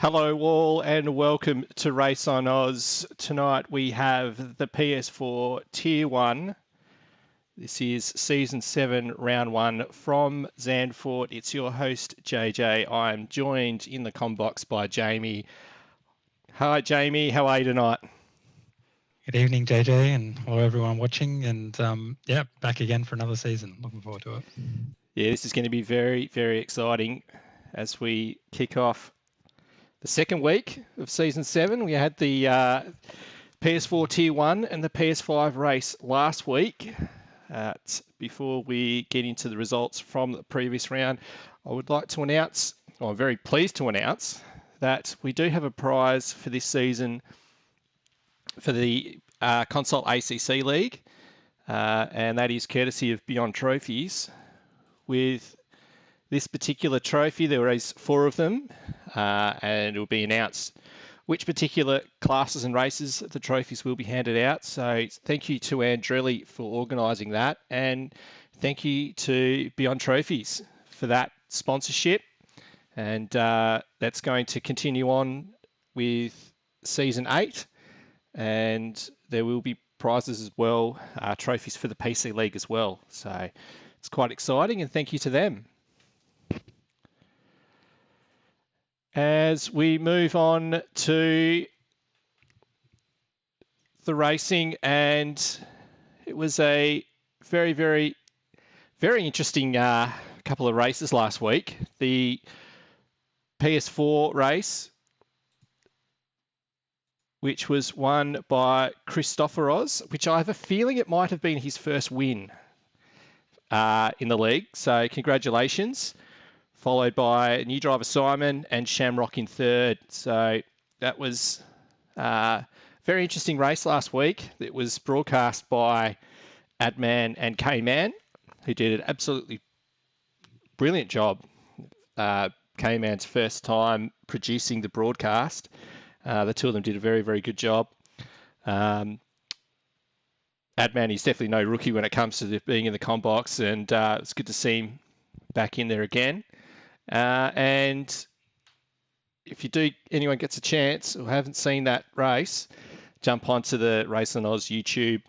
Hello all and welcome to Race on Oz. Tonight we have the PS4 Tier 1. This is Season 7, Round 1 from Zandvoort. It's your host JJ. I'm joined in the combox by Jamie. Hi Jamie, how are you tonight? Good evening JJ and hello everyone watching, and back again for another season. Looking forward to it. Yeah, this is going to be very, very exciting as we kick off the second week of Season 7. We had the PS4 Tier 1 and the PS5 race last week. Before we get into the results from the previous round, I would like to announce, or I'm very pleased to announce, that we do have a prize for this season for the Console ACC League, and that is courtesy of Beyond Trophies. With this particular trophy, there is 4 of them, and it will be announced which particular classes and races the trophies will be handed out. So thank you to Andrelli for organising that, and thank you to Beyond Trophies for that sponsorship. And that's going to continue on with Season 8, and there will be prizes as well, trophies for the PC League as well. So it's quite exciting, and thank you to them. As we move on to the racing, and it was a very, very, very interesting couple of races last week. The PS4 race, which was won by Christoforos, which I have a feeling it might have been his first win in the league. So congratulations. Followed by new driver Simon and Shamrock in third. So that was a very interesting race last week. It was broadcast by Adman and K-Man, who did an absolutely brilliant job. K-Man's first time producing the broadcast. The two of them did a very, very good job. Adman is definitely no rookie when it comes to being in the combox, and it's good to see him back in there again. And if anyone gets a chance or haven't seen that race, jump onto the RaceOnOz YouTube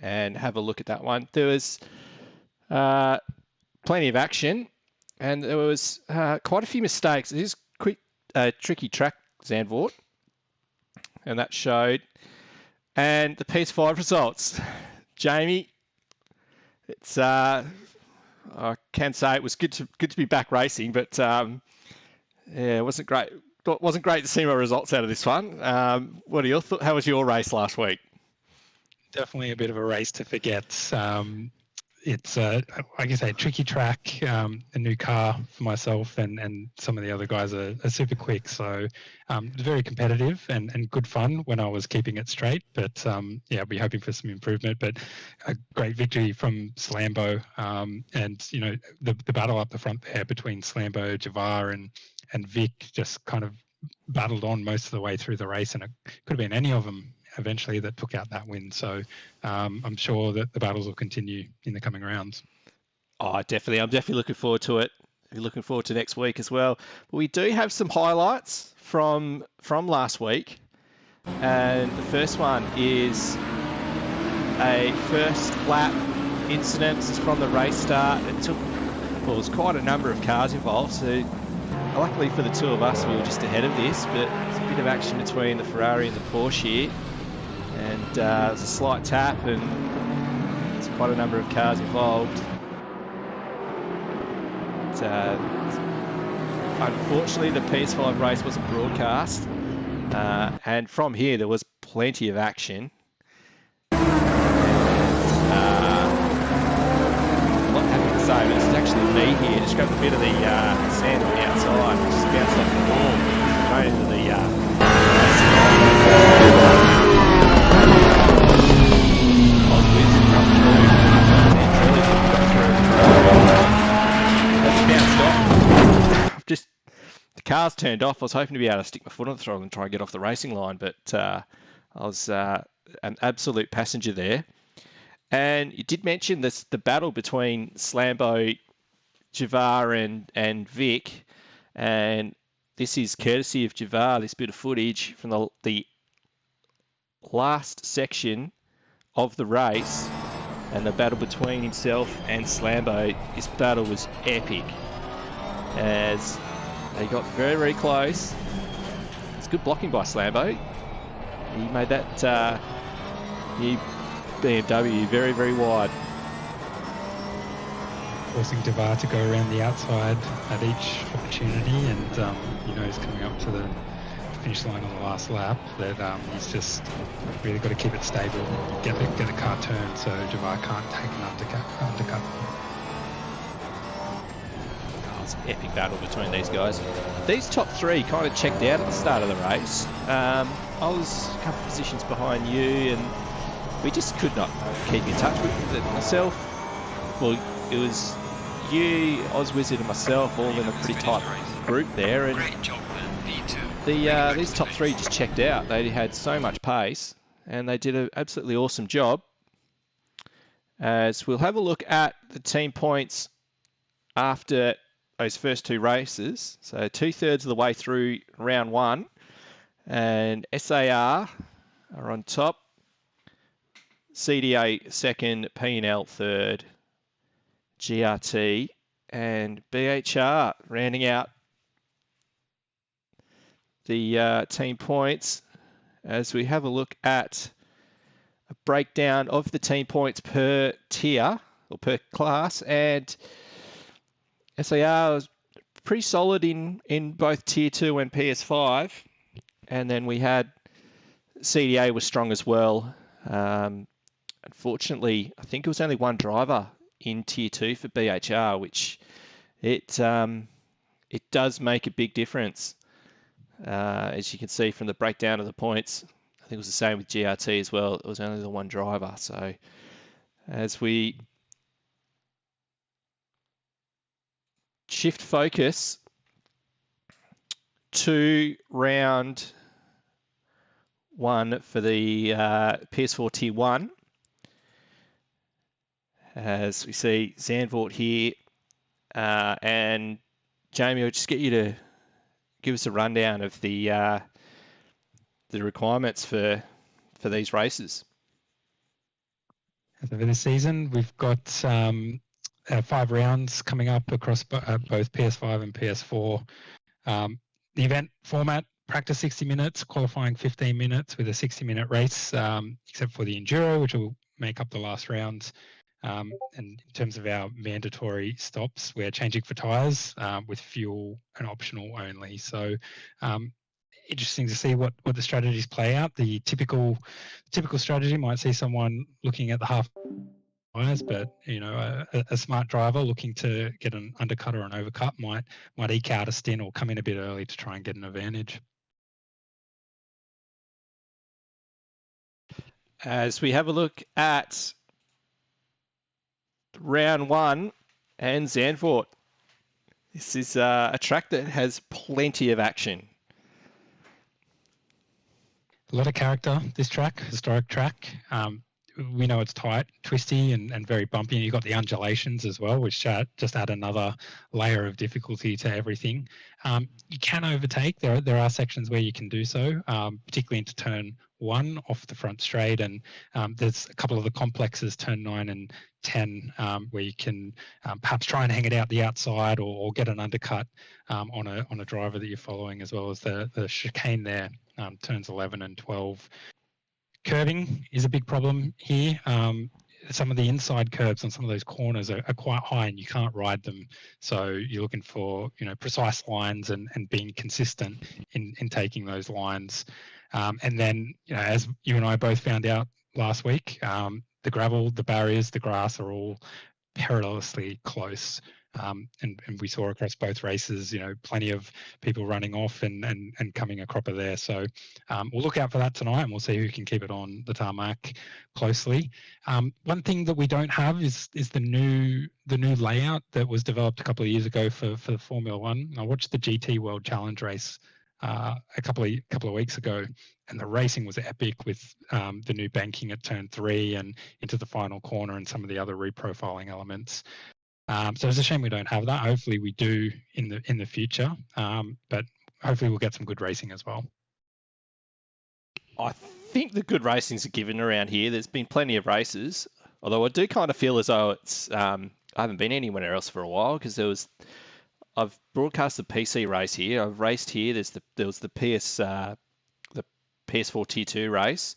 and have a look at that one. There was plenty of action, and there was quite a few mistakes. It is a tricky track, Zandvoort, and that showed. And the PS5 results, Jamie, it's I can say it was good to be back racing, but it wasn't great. It wasn't great to see my results out of this one. What are your thoughts? How was your race last week? Definitely a bit of a race to forget. It's like I say, a tricky track, a new car for myself, and some of the other guys are super quick. So it's very competitive and good fun when I was keeping it straight. But I'll be hoping for some improvement. But a great victory from Slambo, and you know the battle up the front there between Slambo, Javar, and Vic just kind of battled on most of the way through the race, and it could have been any of them eventually that took out that win. So I'm sure that the battles will continue in the coming rounds. Oh, definitely. I'm definitely looking forward to it. Looking forward to next week as well. But we do have some highlights from last week. And the first one is a first lap incident. This is from the race start. It was quite a number of cars involved. So luckily for the two of us, we were just ahead of this. But there's a bit of action between the Ferrari and the Porsche here. And there's a slight tap, and there's quite a number of cars involved. Unfortunately, the PS5 race wasn't broadcast, and from here there was plenty of action. I'm not happy to say, but this is actually me here. Just grabbed a bit of the sand on the outside, just bounced off the wall, straight into the the car's turned off. I was hoping to be able to stick my foot on the throttle and try and get off the racing line, but I was an absolute passenger there. And you did mention the battle between Slambo, Javar, and Vic, and this is courtesy of Javar, this bit of footage from the last section of the race and the battle between himself and Slambo. This battle was epic as they got very, very close. It's good blocking by Slambo. He made that new BMW very, very wide. Forcing Javar to go around the outside at each opportunity, and you know he's coming up to the finish line on the last lap. That he's just really got to keep it stable, get the car turned so Javar can't take an undercut. Oh, it's an epic battle between these guys. These top three kind of checked out at the start of the race. I was a couple of positions behind you, and we just could not keep in touch with it. Myself, well, it was you, Ozwizard, and myself all in a pretty tight group there, and these top three just checked out. They had so much pace, and they did an absolutely awesome job. As we'll have a look at the team points after those first two races. So 2/3 of the way through round one, and SAR are on top, CDA second, P&L third, GRT and BHR rounding out the team points as we have a look at a breakdown of the team points per tier or per class. And SAR was pretty solid in both tier 2 and PS5, and then we had CDA was strong as well. Unfortunately, I think it was only one driver in tier 2 for BHR, which it does make a big difference. As you can see from the breakdown of the points, I think it was the same with GRT as well. It was only the one driver. So as we shift focus to round one for the PS4 Tier 1, as we see Zandvoort here, and Jamie, I'll just get you to give us a rundown of the requirements for these races. For this season, we've got 5 rounds coming up across both PS5 and PS4. The event format: practice 60 minutes, qualifying 15 minutes with a 60-minute race, except for the enduro, which will make up the last rounds. And in terms of our mandatory stops, we're changing for tyres with fuel and optional only. So interesting to see what the strategies play out. The typical strategy might see someone looking at the half tyres, but you know, a smart driver looking to get an undercut or an overcut might eke out a stint or come in a bit early to try and get an advantage. As we have a look at round one and Zandvoort, this is a track that has plenty of action. A lot of character, this track, historic track. We know it's tight, twisty, and very bumpy. And you've got the undulations as well, which just add another layer of difficulty to everything. You can overtake. There are sections where you can do so, particularly into turn 1 off the front straight. And there's a couple of the complexes, turn 9 and 10, where you can perhaps try and hang it out the outside or get an undercut on a driver that you're following, as well as the chicane there, turns 11 and 12. Curving is a big problem here. Some of the inside curves on some of those corners are quite high, and you can't ride them. So you're looking for, you know, precise lines and being consistent in taking those lines. And then, you know, as you and I both found out last week, the gravel, the barriers, the grass are all perilously close. And we saw across both races, you know, plenty of people running off and coming a cropper there. So we'll look out for that tonight, and we'll see who can keep it on the tarmac closely. One thing that we don't have is the new layout that was developed a couple of years ago for the Formula One. I watched the GT World Challenge race a couple of weeks ago, and the racing was epic with the new banking at turn 3 and into the final corner and some of the other reprofiling elements. So it's a shame we don't have that. Hopefully we do in the future. But hopefully we'll get some good racing as well. I think the good racing's a given around here. There's been plenty of races, although I do kind of feel as though it's I haven't been anywhere else for a while because I've broadcast the PC race here. I've raced here. There was the PS4 Tier 2 race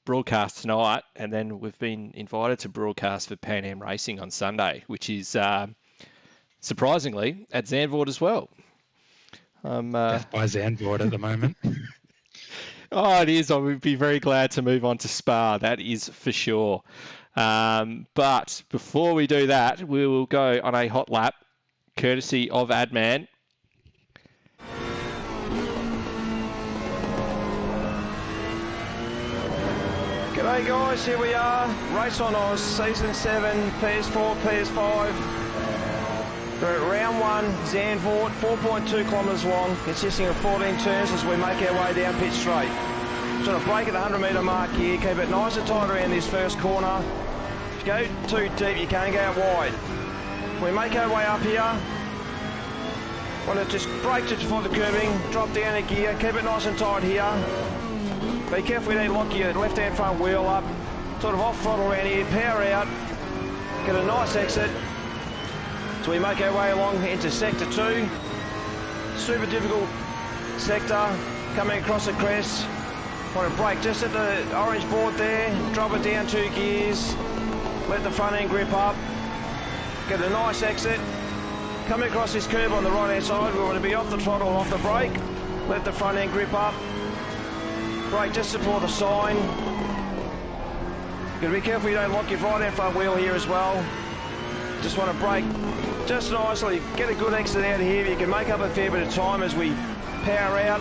broadcast tonight, and then we've been invited to broadcast for Pan Am Racing on Sunday, which is surprisingly at Zandvoort as well. Death by Zandvoort at the moment. Oh, it is. I would be very glad to move on to Spa. That is for sure. But before we do that, we will go on a hot lap, courtesy of Adman. G'day guys, here we are, RaceOnOz Season 7, PS4, PS5. We're at round 1, Zandvoort, 4.2 kilometres long, consisting of 14 turns as we make our way down pit straight. Sort of break at the 100 metre mark here, keep it nice and tight around this first corner. If you go too deep, you can't go out wide. We make our way up here. Want to just brake just before the curbing, drop down a gear, keep it nice and tight here. Be careful you don't lock your left-hand front wheel up. Sort of off throttle around here, power out, get a nice exit. So we make our way along into sector 2. Super difficult sector, coming across the crest. Want to brake just at the orange board there, drop it down 2 gears, let the front end grip up, get a nice exit. Coming across this curve on the right hand side, we want to be off the throttle and off the brake, let the front end grip up, brake just before the sign. Got to be careful you don't lock your right hand front wheel here as well. Just want to brake just nicely, get a good exit out of here. You can make up a fair bit of time as we power out.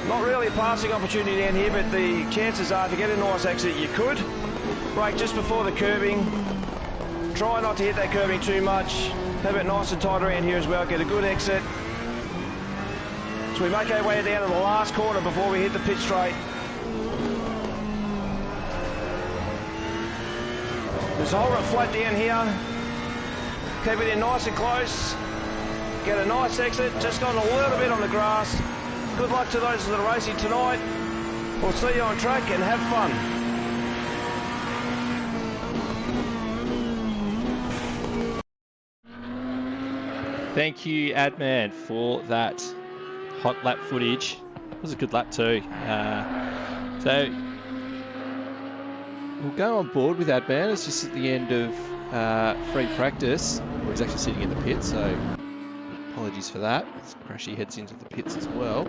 Not really a passing opportunity down here, but the chances are to get a nice exit you could. Brake just before the curbing. Try not to hit that curbing too much. Have it nice and tight around here as well, get a good exit. So we make our way down to the last corner before we hit the pit straight. Just hold it flat down here. Keep it in nice and close. Get a nice exit. Just got a little bit on the grass. Good luck to those that are racing tonight. We'll see you on track and have fun. Thank you, Adman, for that hot lap footage. It was a good lap too. So we'll go on board with Adman. It's just at the end of free practice. He's actually sitting in the pit, so apologies for that. As Crashy heads into the pits as well.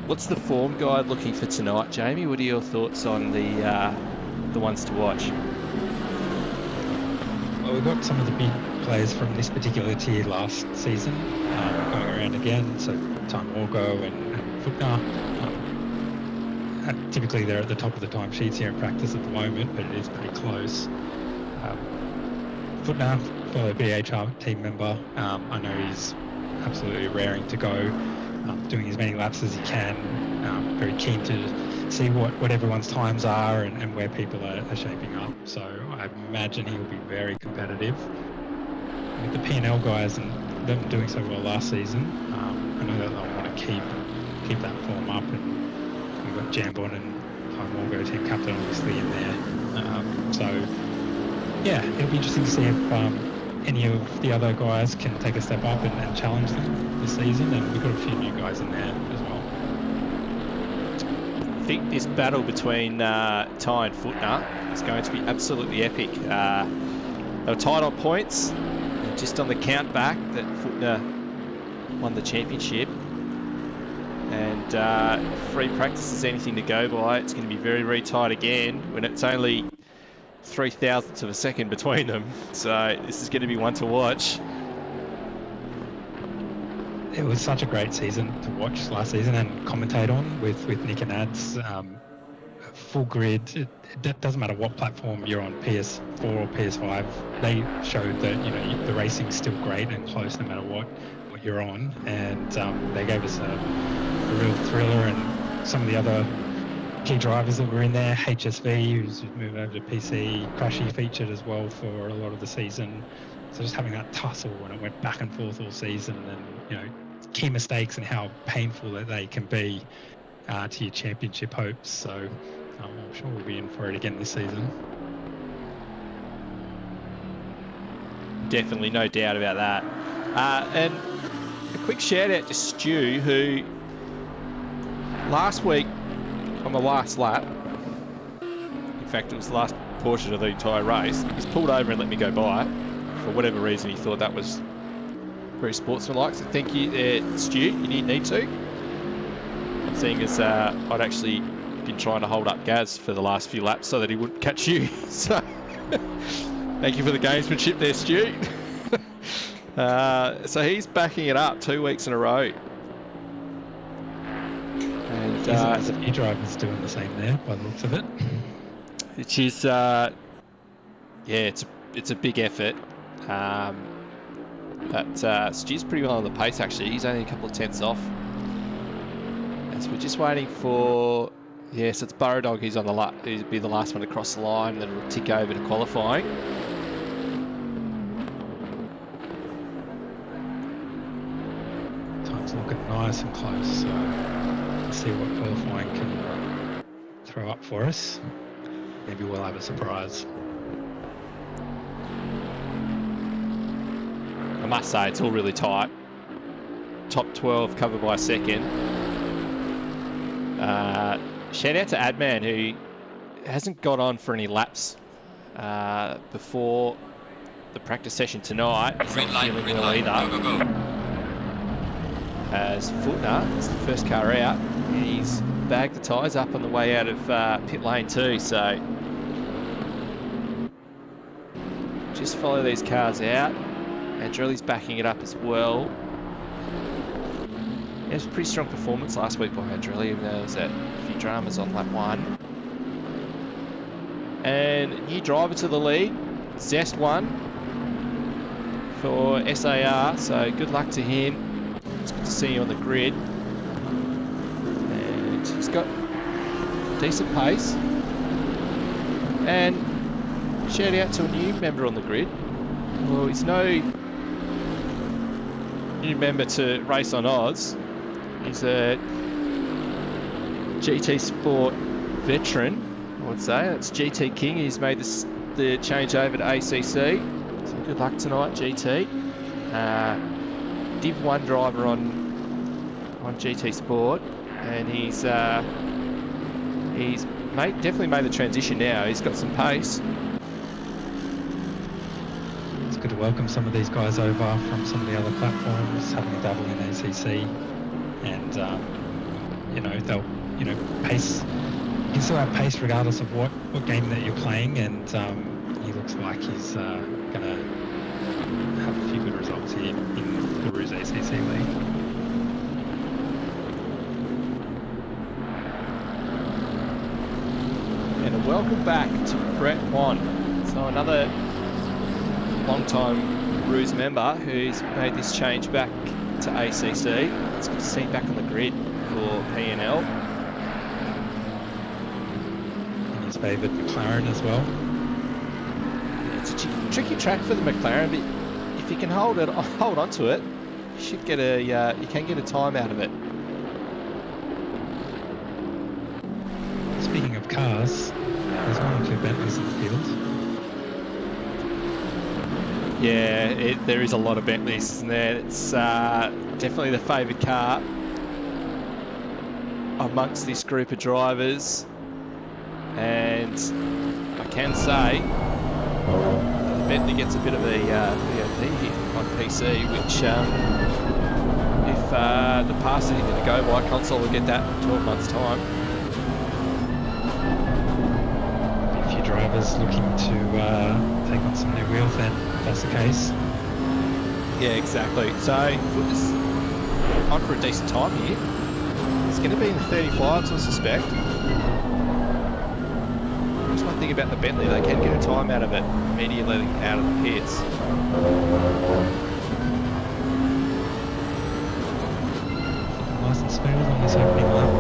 What's the form guide looking for tonight, Jamie? What are your thoughts on the ones to watch? Well, we've got some of the big players from this particular tier last season going around again. So Time Walgo and Footner. Typically they're at the top of the timesheets here in practice at the moment, but it is pretty close. Footner, fellow BHR team member, I know he's absolutely raring to go, doing as many laps as he can. Very keen to see what everyone's times are and where people are shaping up. So I imagine he will be very competitive. With the P&L guys and them doing so well last season, I know that they'll want to keep that form up. And we've got Jambon and Time Walgo, team captain, obviously in there. So yeah, it'll be interesting to see if any of the other guys can take a step up and challenge them this season. And we've got a few new guys in there as well. I think this battle between Ty and Footner is going to be absolutely epic. They were tied on points, and just on the count back that Footner won the championship. And free practice is anything to go by. It's going to be very, very tight again when it's only 0.003 of a second between them. So this is going to be one to watch. It was such a great season to watch last season and commentate on with Nick and Ads. Full grid. It doesn't matter what platform you're on, PS4 or PS5. They showed that the racing's still great and close no matter what you're on. And they gave us a real thriller, and some of the other key drivers that were in there. HSV, who's moved over to PC, Crashy featured as well for a lot of the season. So just having that tussle when it went back and forth all season, and key mistakes and how painful that they can be to your championship hopes. So I'm sure we'll be in for it again this season. Definitely, no doubt about that. And a quick shout out to Stu, who last week on the last lap, in fact it was the last portion of the entire race, he's pulled over and let me go by. For whatever reason, he thought that was very sportsmanlike. So thank you, Stu. You didn't need to. Seeing as I'd actually been trying to hold up Gaz for the last few laps so that he wouldn't catch you. So thank you for the gamesmanship there, Stu. So he's backing it up 2 weeks in a row. And there's a few drivers doing the same there by the looks of it. Which is, it's a big effort. But Stu's pretty well on the pace actually. He's only a couple of tenths off. As we're just waiting for, yes, it's Burrow Dog who's on the who'd be the last one to cross the line, and then we'll tick over to qualifying. Time's looking nice and close, so let's see what qualifying can throw up for us. Maybe we'll have a surprise. I must say, it's all really tight. Top 12 covered by a second. Shout out to Adman, who hasn't got on for any laps before the practice session tonight. He's not feeling well either. Go. As Footner is the first car out, he's bagged the tyres up on the way out of pit lane 2, so just follow these cars out. Andrelli's backing it up as well. It was a pretty strong performance last week by Andrelli, even though there was a few dramas on lap 1. And new driver to the lead, Zest 1 for SAR, so good luck to him. It's good to see you on the grid. And he's got decent pace. And shout out to a new member on the grid. Well, he's no new member to RaceOnOz. He's a GT Sport veteran, I would say. That's GT King. He's made the change over to ACC. So good luck tonight, GT. Div 1 driver on GT Sport, and he's definitely made the transition now. He's got some pace. Good to welcome some of these guys over from some of the other platforms, having a double in ACC, and they'll pace. You can still have pace regardless of what game that you're playing, and he looks like he's gonna have a few good results here in the Rooz ACC League. And a welcome back to Brett Wan. So another long-time Rooz member who's made this change back to ACC. It's good to see him back on the grid for PNL. And his favourite McLaren as well. It's a tricky track for the McLaren, but if you can hold on to it, you should get you can get a time out of it. Speaking of cars, there's one or two Bentleys in the field. Yeah, there is a lot of Bentleys, isn't there? It's definitely the favoured car amongst this group of drivers. And I can say the Bentley gets a bit of a VOP hit on PC, which if the past anything to go by, console will get that in 12 months' time. A few drivers looking to take on some new wheels then, if that's the case. Yeah, exactly. So Foot's on for a decent time here. It's going to be in the 35s, I suspect. Just one thing about the Bentley, they can get a time out of it immediately out of the pits. Nice and smooth on this opening lap.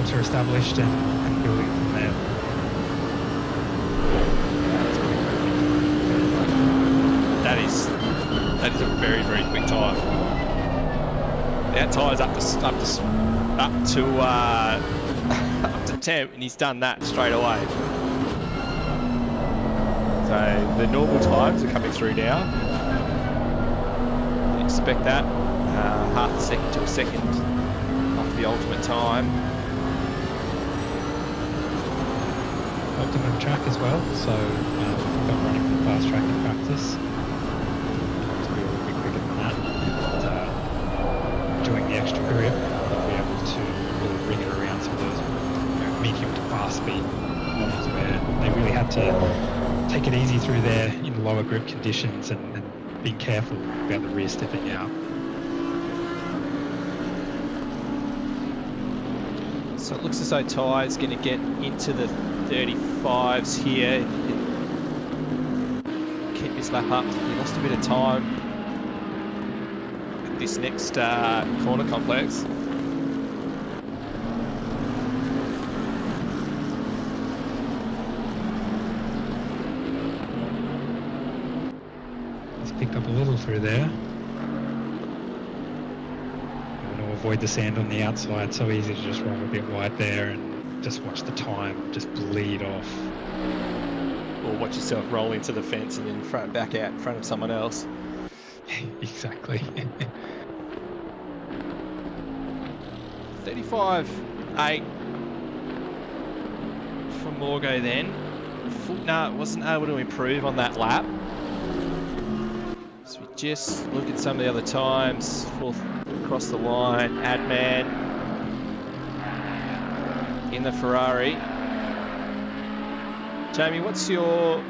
once we're established and building from there. That is a very, very quick time. That tyre's up to temp, and he's done that straight away. So the normal times are coming through now. You'd expect that, half a second to a second off the ultimate time. Optimum track as well, so we've got running for the fast track in practice. To be a little bit quicker than that. But, doing the extra grip, we'll be able to really bring it around some of those medium to fast speed models where they really had to take it easy through there in lower grip conditions and being careful about the rear stepping out. So it looks as though Ty's going to get into the 35s here. Keep his lap up. He lost a bit of time with this next corner complex. He's picked up a little through there. Avoid the sand on the outside, so easy to just roll a bit wide there and just watch the time just bleed off. Or watch yourself roll into the fence and then back out in front of someone else. Exactly. 35.8 for Morgo then. Fultner wasn't able to improve on that lap. So we just look at some of the other times. Fourth across the line, Adman in the Ferrari. Jamie, what's your...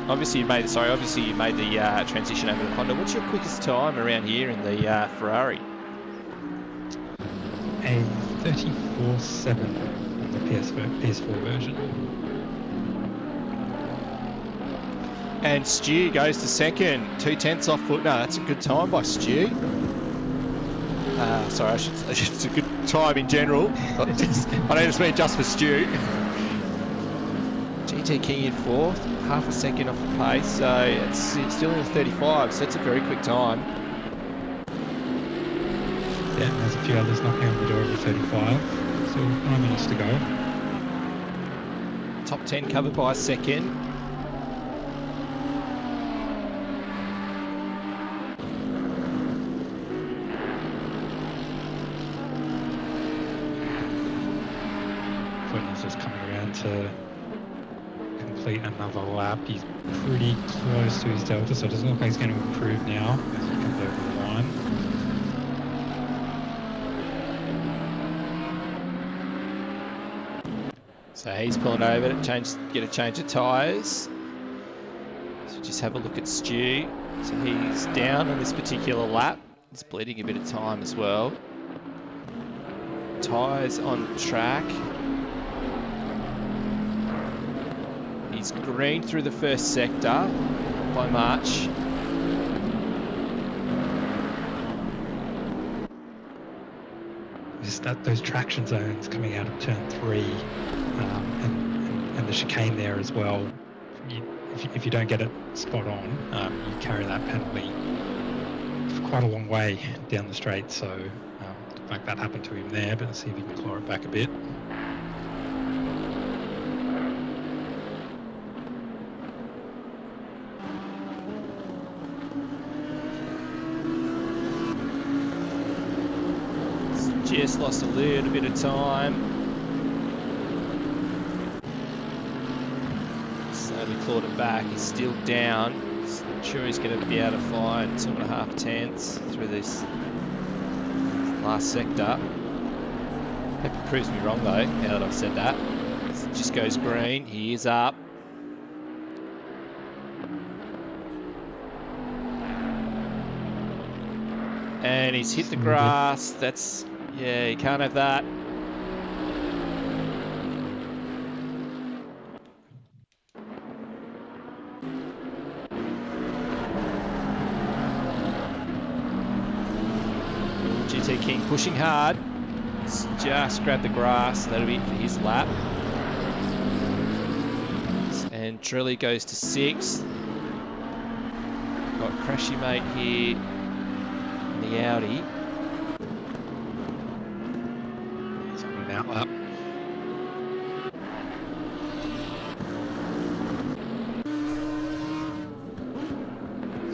Obviously you made the transition over to Honda. What's your quickest time around here in the Ferrari? A 34.7 on the PS4 version. And Stu goes to second, 2/10 off Fultner. That's a good time by Stu. Sorry, it's a good time in general. I don't just mean just for Stu. GT King in fourth, half a second off the pace, so it's still in the 35, so that's a very quick time. Yeah, there's a few others knocking on the door of the 35, so 9 minutes to go. Top 10 covered by a second. Just coming around to complete another lap. He's pretty close to his delta, so it doesn't look like he's going to improve now as he comes over the line. So he's pulling over to get a change of tyres. So just have a look at Stu. So he's down on this particular lap. He's bleeding a bit of time as well. Tyres on track. He's green through the first sector by March. Just those traction zones coming out of turn 3 and the chicane there as well. If you don't get it spot on, you carry that penalty for quite a long way down the straight. So looks like that happened to him there, but let's see if he can claw it back a bit. Just lost a little bit of time. Slowly clawed it back. He's still down. I'm sure he's going to be able to find 2.5 tenths through this last sector. Hope it proves me wrong though, now that I've said that. It just goes green. He is up. And he's hit the grass. That's... yeah, you can't have that. GT King pushing hard. He's just grabbed the grass, and that'll be it for his lap. And Drilly goes to 6th. Got Crashy Mate here in the Audi. He's on an out lap.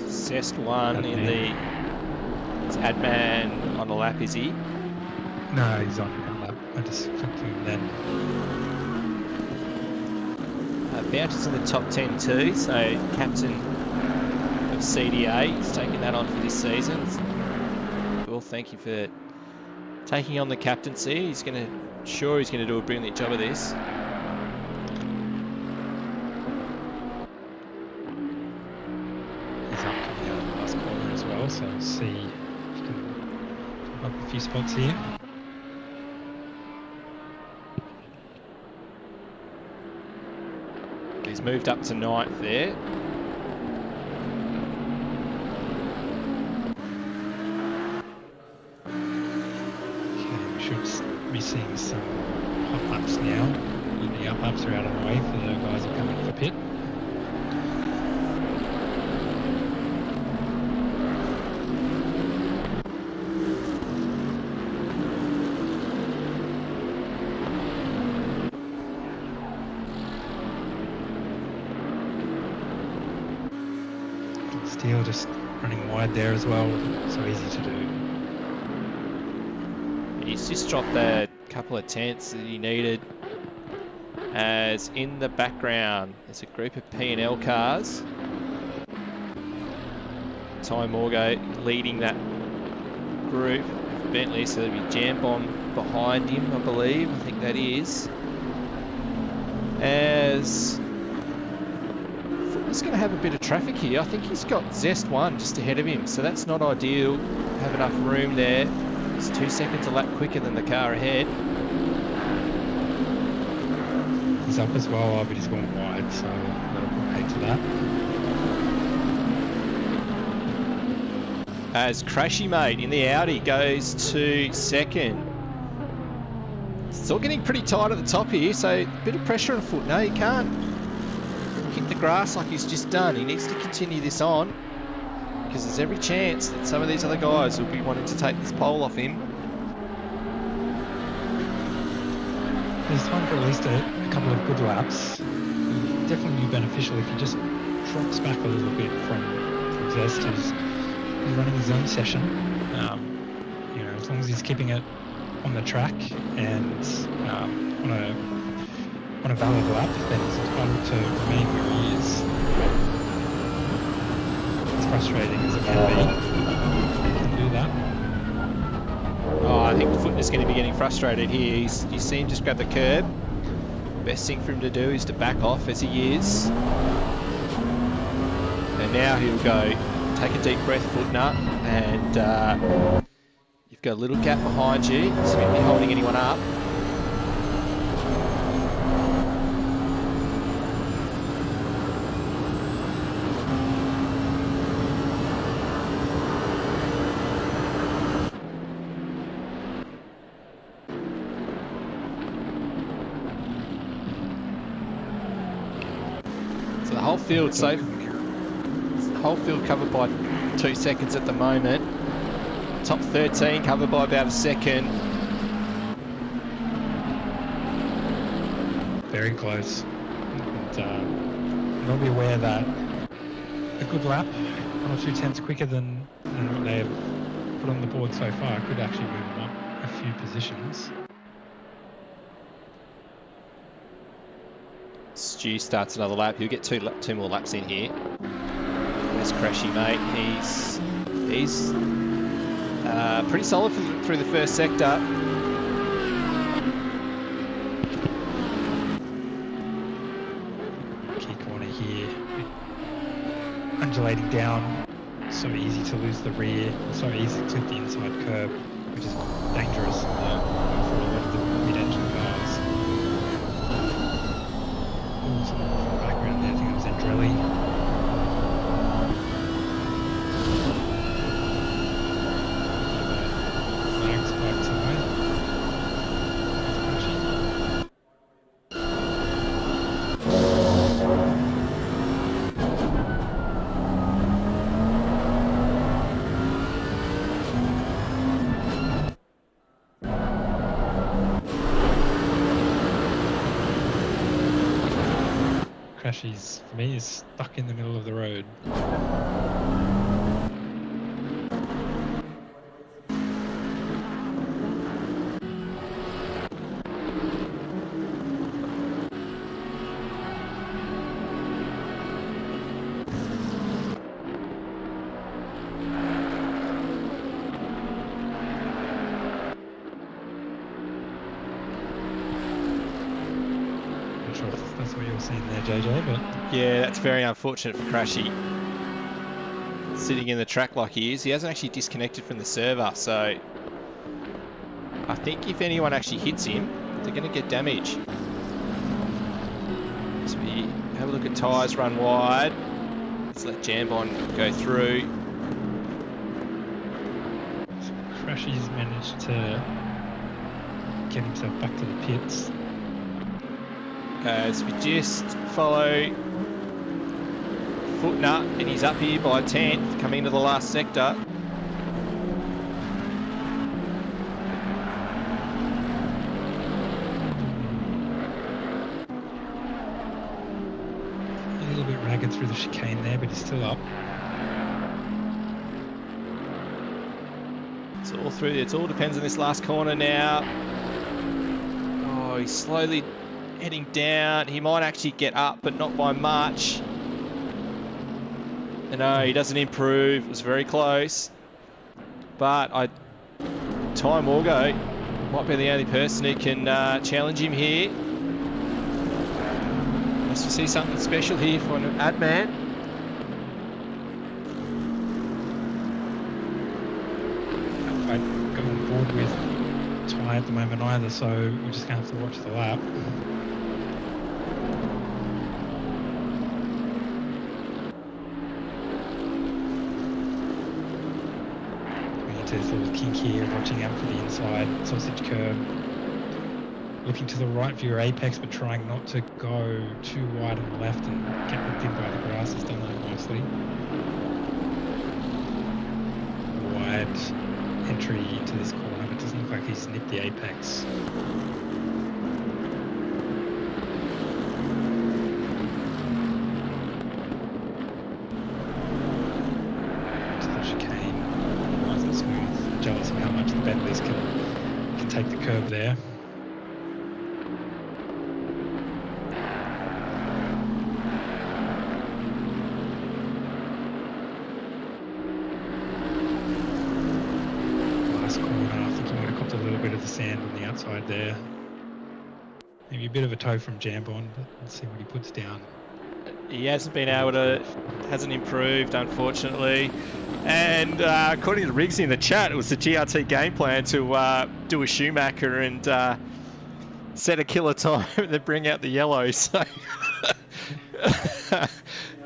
Zest 1 in the... Is Adman on the lap, is he? No, he's on an out lap. I just clicked him then. Bounty's in the top 10 too, so captain of CDA is taking that on for this season. Well, thank you for taking on the captaincy. He's going to do a brilliant job of this. He's up to the last corner as well, so we'll see if he can up a few spots here. He's moved up to 9th there. Okay, we should be seeing some hot laps now. The up laps are out of the way for the guys who are coming for pit. Steele just running wide there as well, so easy to do. He's just dropped a couple of tenths that he needed. As in the background, there's a group of P&L cars. Ty Morgo leading that group. Bentley, so there'll be Jam Bomb behind him, I believe. I think that is. As Footner's going to have a bit of traffic here. I think he's got Zest 1 just ahead of him, so that's not ideal. Have enough room there. It's 2 seconds a lap quicker than the car ahead. He's up as well, but he's gone wide, so that'll put paid to that. As Crashy Mate in the Audi goes to 2nd. It's all getting pretty tight at the top here, so a bit of pressure on foot. No, he can't hit the grass like he's just done. He needs to continue this on, because there's every chance that some of these other guys will be wanting to take this pole off him. There's time for at least a couple of good laps. It'd definitely be beneficial if he just drops back a little bit from Zest, who's running his own session. You know, as long as he's keeping it on the track and on a valid lap, then he's entitled to remain where he is. As frustrating as it can be, he can do that. Oh, I think Footner's going to be getting frustrated here. You see him just grab the curb. Best thing for him to do is to back off, as he is. And now he'll go, take a deep breath, Footner, and you've got a little gap behind you, so you won't be holding anyone up. So the whole field, whole field covered by 2 seconds at the moment. Top 13 covered by about a second. Very close. And they'll be aware that a good lap, 1 or 2 tenths quicker than what they have put on the board so far, could actually move them up a few positions. Stu starts another lap. He'll get two more laps in here. There's Crashy Mate. He's pretty solid through the first sector. Key corner here, undulating down, so easy to lose the rear, so easy to hit the inside curb, which is dangerous for a lot of the mid-engine cars. Ooh, someone from the background there, I think it was Andrelli. Flags quite high. crash, for me, is stuck in the middle of the road. That's what you're seeing there, JJ, but yeah, that's very unfortunate for Crashy. Sitting in the track like he is, he hasn't actually disconnected from the server, so I think if anyone actually hits him, they're going to get damage. So we have a look at tyres run wide. Let's let Jambon go through. so Crashy's managed to get himself back to the pits. As we just follow Footner, and he's up here by 10th, coming into the last sector. A little bit ragged through the chicane there, but he's still up. It's all through. It all depends on this last corner now. Oh, he's slowly heading down. He might actually get up, but not by much. No, he doesn't improve. It was very close. But Ty Morgo might be the only person who can challenge him here. Unless we see something special here for an ad man. I don't go on board with Ty at the moment either, so we're just going to have to watch the lap. There's a little kink here, watching out for the inside sausage curb. Looking to the right for your apex, but trying not to go too wide on the left and get hooked in by the grass. Has done that nicely. Wide entry into this corner, but doesn't look like he's nipped the apex. Jealous of how much the Bentleys can take the curb there. Last corner, I think he might have copped a little bit of the sand on the outside there. Maybe a bit of a toe from Jambon, but let's see what he puts down. He hasn't been able to, hasn't improved, unfortunately. And according to Riggs in the chat, it was the GRT game plan to do a Schumacher and set a killer time and then bring out the yellow. So,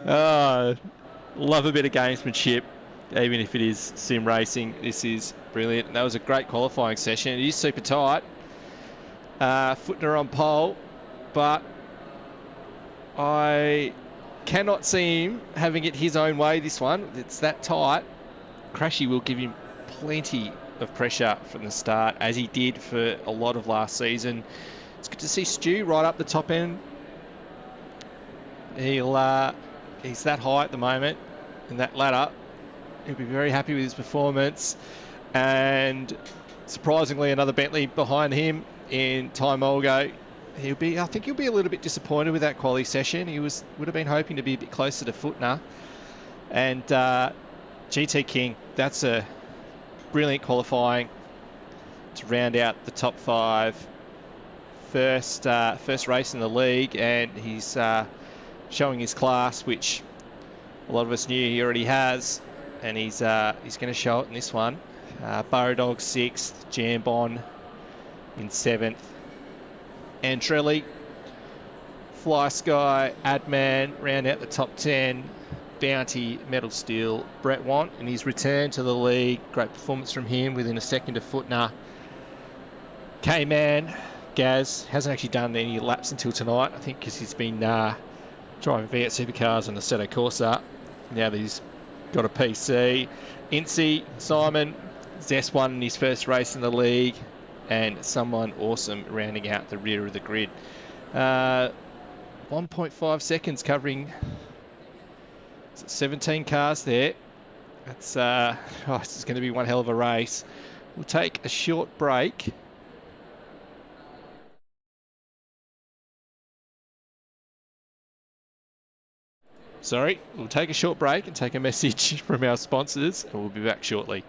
love a bit of gamesmanship, even if it is sim racing. This is brilliant. And that was a great qualifying session. It is super tight. Footner on pole, but I cannot see him having it his own way this one. It's that tight. Crashy will give him plenty of pressure from the start, as he did for a lot of last season. It's good to see Stu right up the top end. He's that high at the moment in that ladder. He'll be very happy with his performance. And surprisingly, another Bentley behind him in Ty Mulgo. I think he'll be a little bit disappointed with that quali session. He would have been hoping to be a bit closer to Footner. And GT King, that's a brilliant qualifying to round out the top 5. First race in the league, and he's showing his class, which a lot of us knew he already has. And he's going to show it in this one. Burrodog 6th, Jambon in 7th. Andrelli, Fly Sky, Adman, round out the top 10. Bounty, Metal Steel, Brett Want in his return to the league. Great performance from him within a second of Footner. K-Man, Gaz, hasn't actually done any laps until tonight, I think, because he's been driving V8 Supercars on the Assetto Corsa. Now that he's got a PC. Incy, Simon, Zest won in his first race in the league. And someone awesome rounding out the rear of the grid. 1.5 seconds covering 17 cars there. That's this is going to be one hell of a race. We'll take a short break. Sorry, we'll take a short break and take a message from our sponsors, and we'll be back shortly.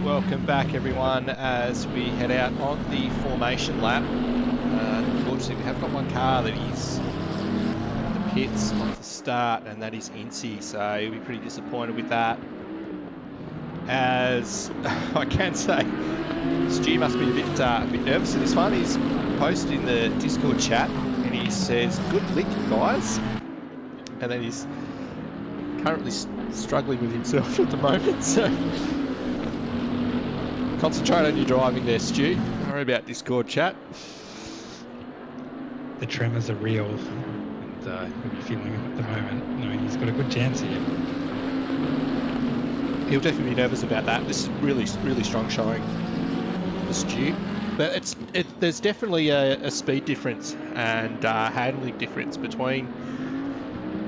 Welcome back everyone as we head out on the formation lap. Unfortunately we have got one car that is at the pits off the start, and that is Incy, so you'll be pretty disappointed with that. As I can say, Stu must be a bit nervous in this one. He's posted in the Discord chat and he says, "Good lick guys," and then he's currently struggling with himself at the moment, so concentrate on your driving there, Stu. Don't worry about Discord chat. The tremors are real, and he'll be feeling it at the moment, knowing he's got a good chance here. He'll definitely be nervous about that. This is really strong showing for Stu. But there's definitely a speed difference and handling difference between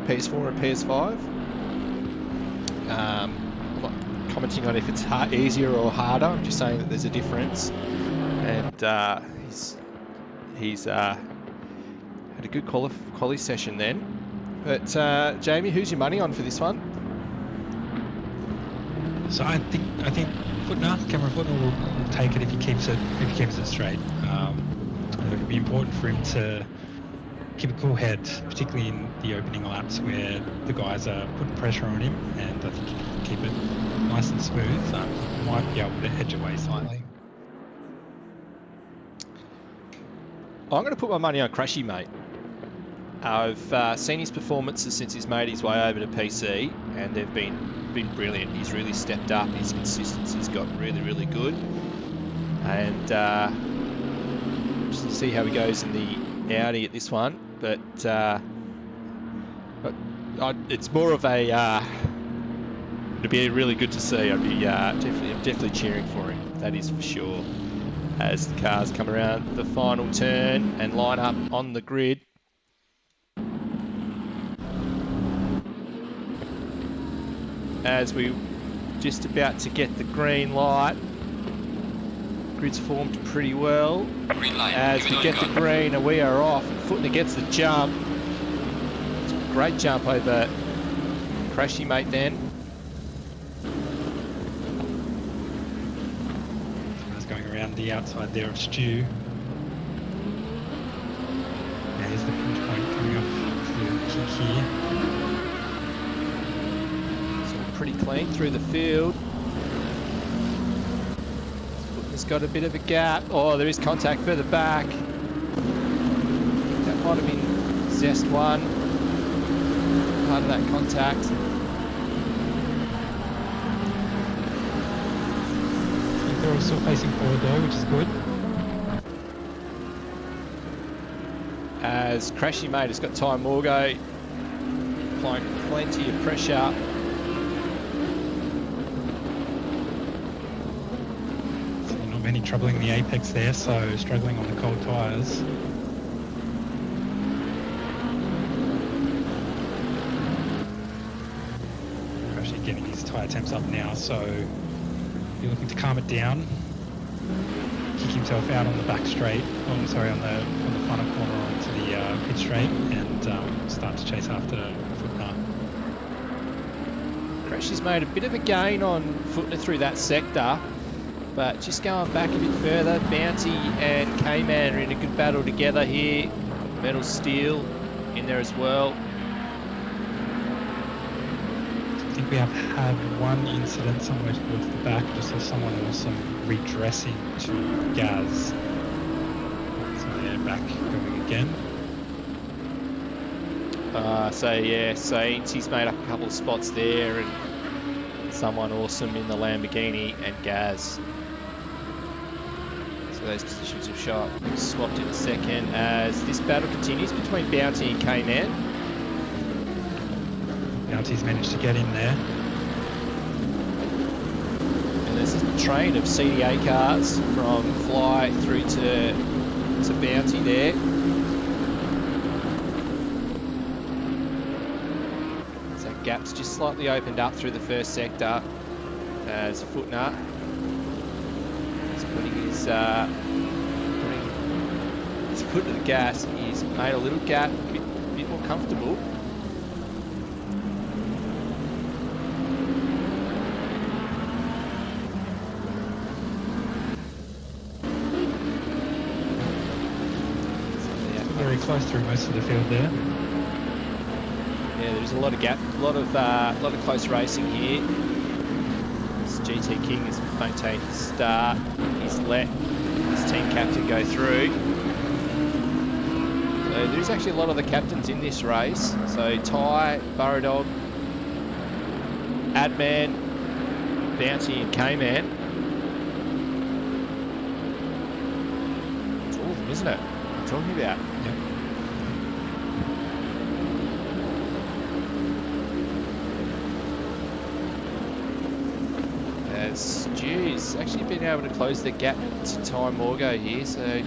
PS4 and PS5. I'm not commenting on if it's easier or harder. I'm just saying that there's a difference, and he's had a good quali session then. But Jamie, who's your money on for this one? So I think Cameron Footner will take it if he keeps it straight. It'll be important for him to keep a cool head, particularly in the opening laps where the guys are putting pressure on him, and I think if you can keep it nice and smooth, he might be able to edge away slightly. I'm going to put my money on Crashy, mate. I've seen his performances since he's made his way over to PC, and they've been brilliant. He's really stepped up. His consistency's got really, really good. And just to see how he goes in the Audi at this one, but it's more of a. It'd be really good to see. I'm definitely cheering for him. That is for sure. As the cars come around the final turn and line up on the grid. As we just about to get the green light. Grid's formed pretty well. As we get the green and we are off. Footner gets the jump. It's a great jump over Crashy, mate, then. Around the outside there of Stu. There's the pinch point coming up to the kick here. So pretty clean through the field. It's got a bit of a gap. Oh, there is contact further back. That might have been Zest 1. Part of that contact. They're still facing forward though, which is good. As Crashy, mate, has got Ty Morgo applying plenty of pressure. So not many troubling the apex there, so struggling on the cold tyres. Crashy getting his tyre temps up now, so you're looking to calm it down, kick himself out on the back straight, on the final corner onto the pit straight, and start to chase after Footner. Crashy's made a bit of a gain on Footner through that sector, but just going back a bit further, Bounty and K-Man are in a good battle together here. Metal Steel in there as well. I think we have had one incident somewhere towards the back, just saw someone also redressing to Gaz. So yeah, back going again. He's made up a couple of spots there, and someone awesome in the Lamborghini and Gaz. So those positions have swapped in a second as this battle continues between Bounty and K-Man. Bounty's managed to get in there. And there's a train of CDA cars from Fly through to Bounty there. So gap's just slightly opened up through the first sector as Footner is putting his foot to the gas. He's made a little gap, a bit more comfortable. Very close through most of the field there. Yeah, there's a lot of gap, a lot of close racing here. This GT King has maintained his start. He's let his team captain go through. So there's actually a lot of the captains in this race. So Ty, Burrow Dog, Adman, Bounty, and K-Man. It's all of them, isn't it? I'm talking about. Yep. Stu's actually been able to close the gap to Ty Morgo here, so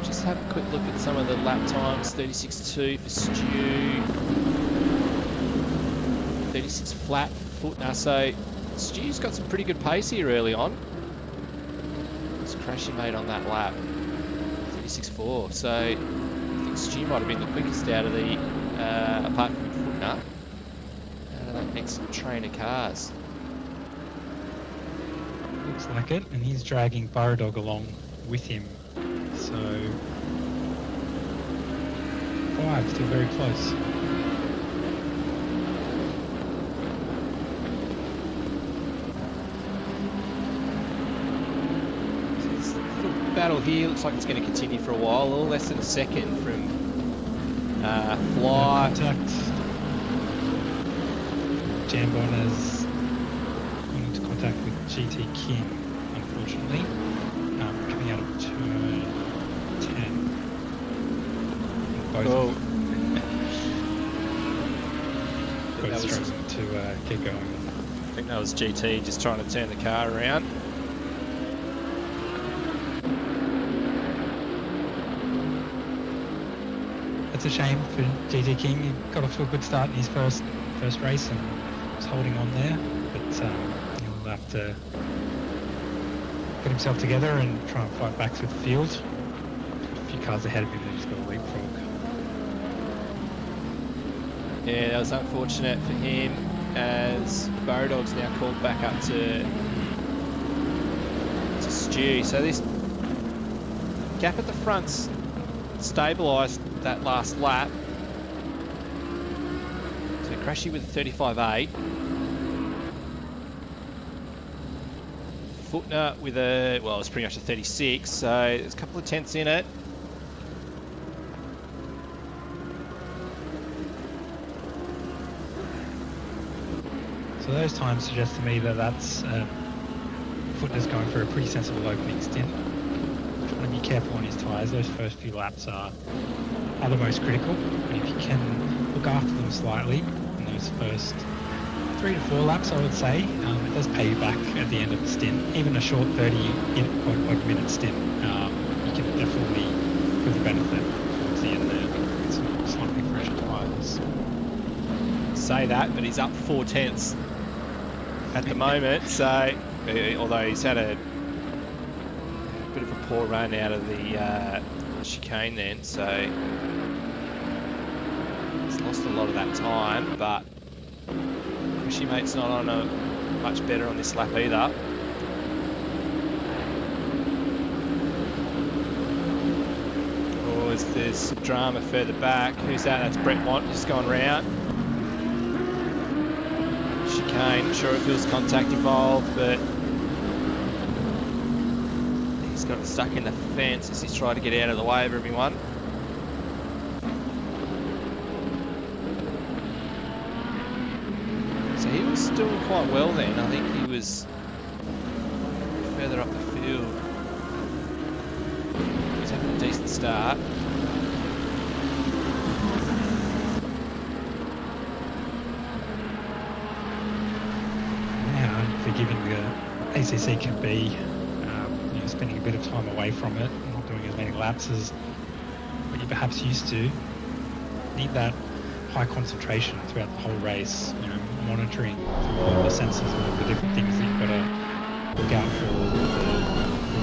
just have a quick look at some of the lap times. 36.2 for Stu, 36 flat for Footner, so Stu's got some pretty good pace here early on. It's Crashy made on that lap, 36.4, so I think Stu might have been the quickest out of the, apart from Footner, out of that next train of cars. Looks like it, and he's dragging Burrow Dog along with him. So 1.5, still very close. This little battle here looks like it's going to continue for a while. A little less than a second from Fly. Contact. Jambon has gone into contact with GT King, unfortunately. Coming out of turn 10. Both struggling to get going. I think that was GT just trying to turn the car around. It's a shame for GT King. He got off to a good start in his first race and was holding on there, but he'll have to get himself together and try and fight back through the field. A few cars ahead of him, he's got a leapfrog. Yeah, that was unfortunate for him as Borodog's now called back up to Stu. So this gap at the front's stabilised that last lap. So Crashy with a 35.8. Footner with a, well, it's pretty much a 36, so there's a couple of tenths in it. So those times suggest to me that that's Footner's going for a pretty sensible opening stint. Trying to be careful on his tyres. Those first few laps are the most critical, and if you can look after them slightly in those first 3 to 4 laps, I would say, it does pay you back at the end of the stint. Even a short 30-minute stint, you can definitely feel the benefit towards the end there with some slightly fresher tyres. Say that, but he's up 4 tenths at the moment, so although he's had a bit of a poor run out of the chicane then, so he's lost a lot of that time, but Crashy Mate's not on a much better on this lap either. Oh, there's some drama further back. Who's that? That's Brett Mont just gone round. Chicane, sure it feels contact involved, but he's got stuck in the fence as he's trying to get out of the way of everyone. So he was doing quite well then. I think he was further up the field. He was having a decent start. Forgiving the ACC can be, spending a bit of time away from it, not doing as many laps as what you perhaps used to. Need that high concentration throughout the whole race, monitoring through all the sensors and all the different things that you've got to look out for, the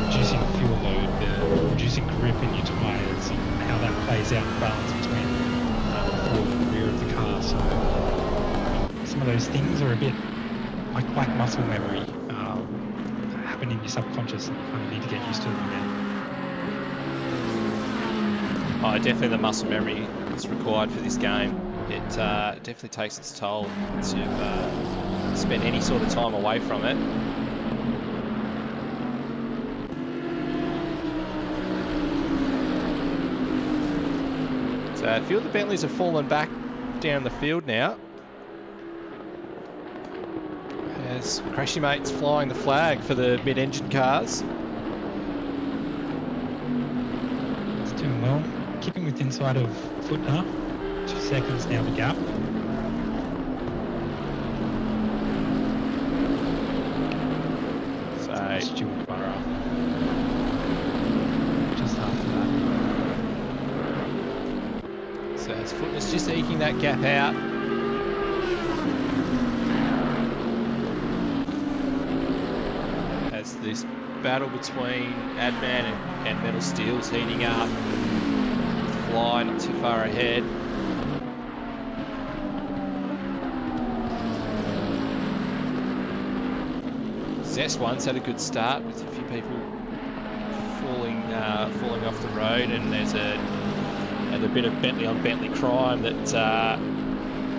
reducing fuel load, the reducing grip in your tyres, and how that plays out in balance between the forward and the rear of the car. So some of those things are a bit like muscle memory, happen in your subconscious, and you kind of need to get used to them again. Oh, definitely the muscle memory is required for this game. It definitely takes its toll to spend any sort of time away from it. So a few of the Bentleys have fallen back down the field now. As Crashy Mate's flying the flag for the mid-engine cars. It's doing well. Keeping with inside of Footner. 2 seconds now the gap. So Stuart Burrow. Just after that. So as Footner's just eking that gap out. This battle between Adman and Metal Steel's heating up. Fly not too far ahead. Zest once had a good start with a few people falling off the road, and there's a and a bit of Bentley on Bentley crime that I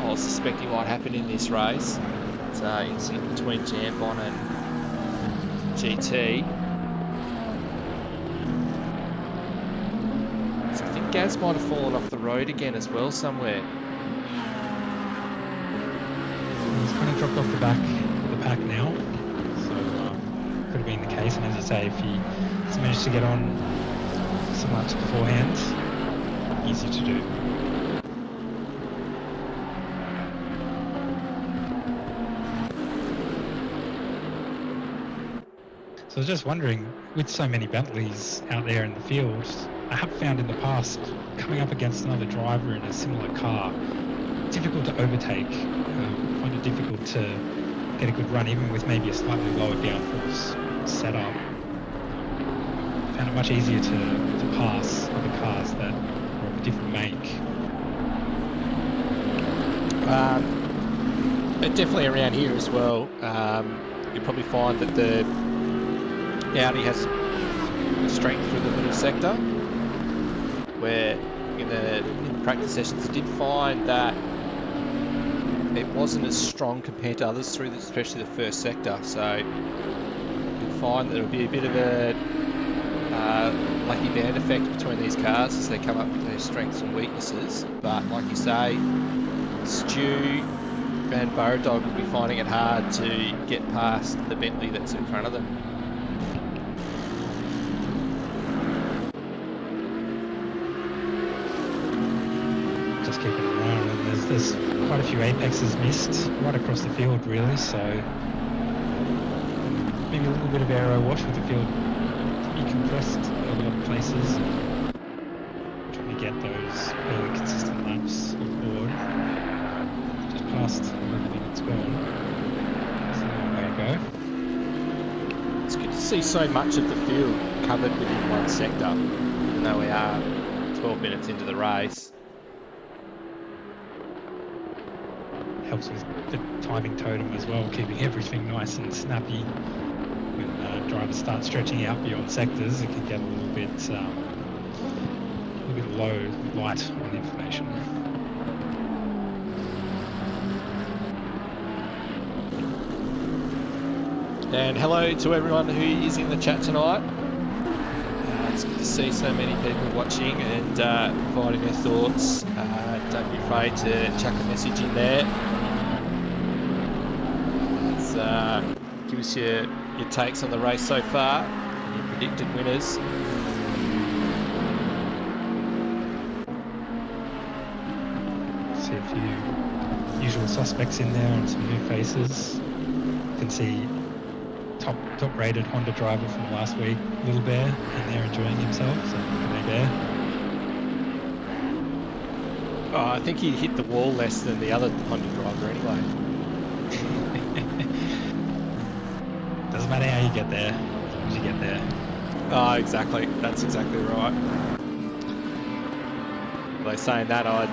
was suspecting might happen in this race. It's an incident between Jambon and GT. So I think Gaz might have fallen off the road again as well somewhere. He's kind of dropped off the back of the pack now, so could have been the case. And as you say, if he's managed to get on some laps beforehand, easy to do. So I was just wondering, with so many Bentleys out there in the field, I have found in the past, coming up against another driver in a similar car, difficult to overtake. Find it difficult to get a good run, even with maybe a slightly lower downforce setup. Found it much easier to pass other cars that are of a different make. Definitely around here as well. You'll probably find that the Audi has strength through the middle sector, where in the practice sessions I did find that it wasn't as strong compared to others through especially the first sector. So you'll find that it'll be a bit of a lucky band effect between these cars as they come up with their strengths and weaknesses. But like you say, Stu and Burradog will be finding it hard to get past the Bentley that's in front of them. Just keeping it around, and there's quite a few apexes missed right across the field really, so maybe a little bit of aero wash with the field decompressed a lot of places. Trying to get those early consistent laps on board. Just past 11 minutes gone. So there you go. It's good to see so much of the field covered within one sector, even though we are 12 minutes into the race. Helps with the timing totem as well, keeping everything nice and snappy. When drivers start stretching out beyond sectors, it can get a little bit light on information. And hello to everyone who is in the chat tonight. It's good to see so many people watching and providing their thoughts. Don't be afraid to chuck a message in there. Give us your takes on the race so far, and your predicted winners. See a few usual suspects in there and some new faces. You can see top rated Honda driver from last week, Little Bear, in there enjoying himself. So Little Bear. Oh, I think he hit the wall less than the other Honda driver anyway. Doesn't matter how you get there, as long as you get there. Oh, exactly. That's exactly right. By saying that, I'd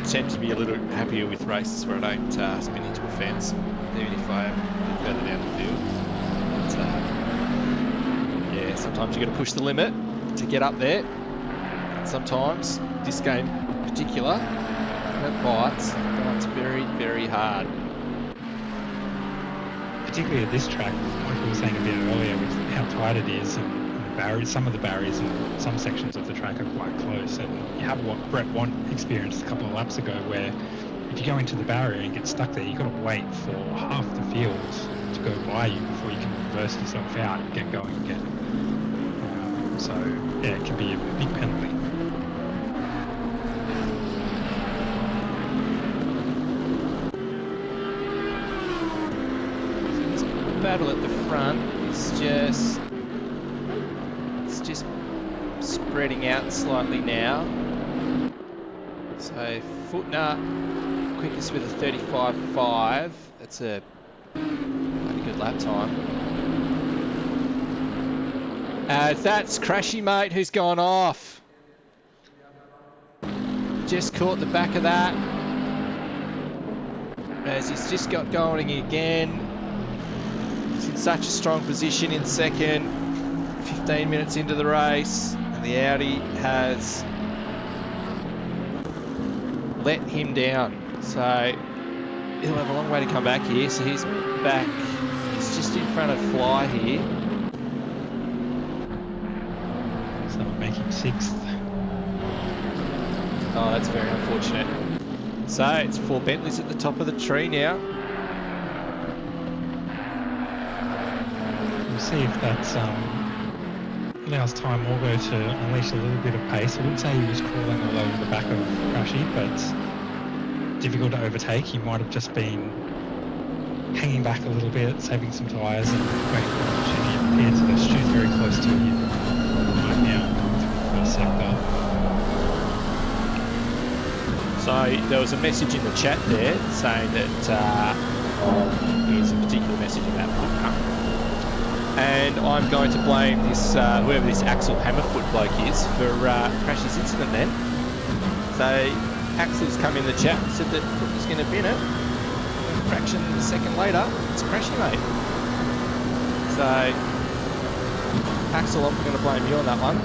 tend to be a little happier with races where I don't spin into a fence, even if I'm a bit further down the field. But, yeah, sometimes you got to push the limit to get up there. Sometimes, this game in particular, it bites very, very hard. Particularly at this track, like we were saying a bit earlier, with how tight it is, and the barriers, some of the barriers in some sections of the track are quite close. And you have what Brett Want experienced a couple of laps ago, where if you go into the barrier and get stuck there, you've got to wait for half the field to go by you before you can reverse yourself out and get going again. So yeah, it can be a big penalty. Battle at the front is just spreading out slightly now. So Footner quickest with a 35.5. That's a pretty good lap time. That's Crashy Mate who's gone off. Just caught the back of that as he's just got going again. In such a strong position in second, 15 minutes into the race, and the Audi has let him down. So he'll have a long way to come back here. So he's back. He's just in front of Fly here. So we'll make him 6th. Oh, that's very unfortunate. So it's 4 Bentleys at the top of the tree now. We'll see if that's allows Time Morgo to unleash a little bit of pace. I wouldn't say he was crawling all over the back of Crashy, but difficult to overtake. He might have just been hanging back a little bit, saving some tyres and waiting for an opportunity. It appears that Stu's very close to him right now, through the first sector. So there was a message in the chat there saying that here's a particular message about Puka. And I'm going to blame this whoever this Axel Hammerfoot bloke is for Crashy's incident then. So Axel's come in the chat and said that Puka's going to bin it. A fraction of a second later, it's Crashy, mate. So Axel, I'm going to blame you on that one.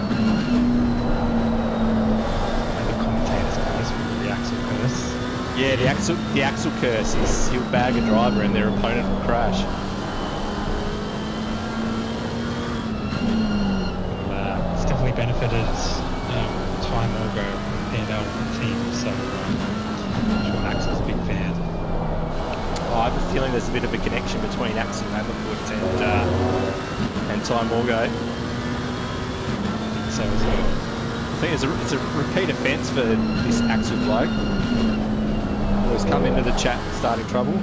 Yeah, the Axel curse is he'll bag a driver and their opponent will crash. It's definitely benefited Time Morgo and our team, so I'm sure Axel's a big fan. Oh, I have a feeling there's a bit of a connection between Axel Hammerfoot and Time Morgo. So as well. I think it's a repeat offence for this Axel bloke. Always come into the chat starting trouble. Should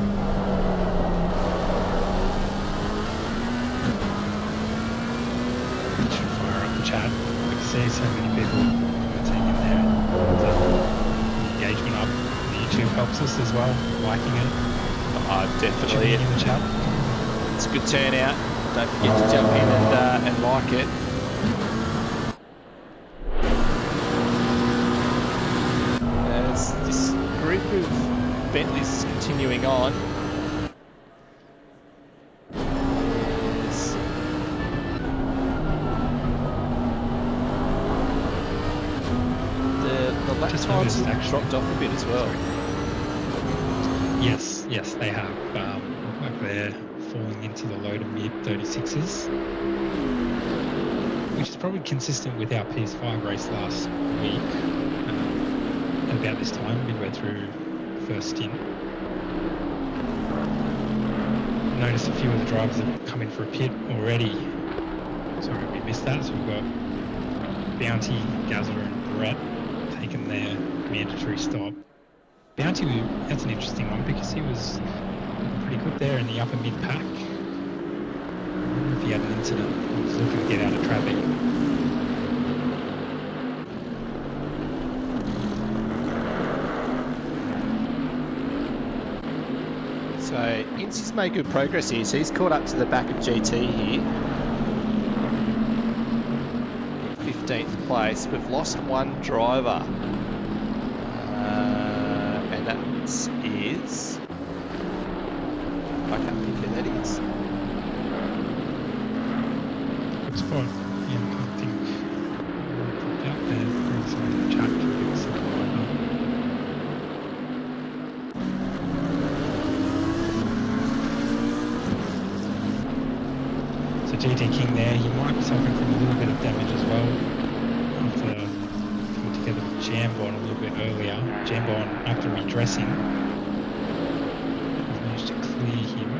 fire up the chat. I can see so many people commenting in there. The engagement up on YouTube helps us as well, liking it. Definitely. In the chat. It's a good turnout. Don't forget to jump in and like it. As this group of Bentleys continuing on. The lap times have dropped off a bit as well. Yes, they have. Like they're falling into the low to mid 36s, which is probably consistent with our PS5 race last week. At about this time, midway through first stint. Noticed a few of the drivers have come in for a pit already. Sorry, we missed that. So we've got Bounty, Gazler and Brett taking their mandatory stop. Bounty, that's an interesting one because he was pretty good there in the upper mid-pack. I wonder if he had an incident. He was looking to get out of traffic. So Incy's made good progress here. So he's caught up to the back of GT here. In 15th place. We've lost one driver. And that is... I can't think who that is. Good spot. Yeah, I can't think. Out there, brings some in the chat to give us a So GT King there, he might be suffering from a little bit of damage as well. After coming together with Jambon a little bit earlier. Jambon, after redressing, has managed to clear him.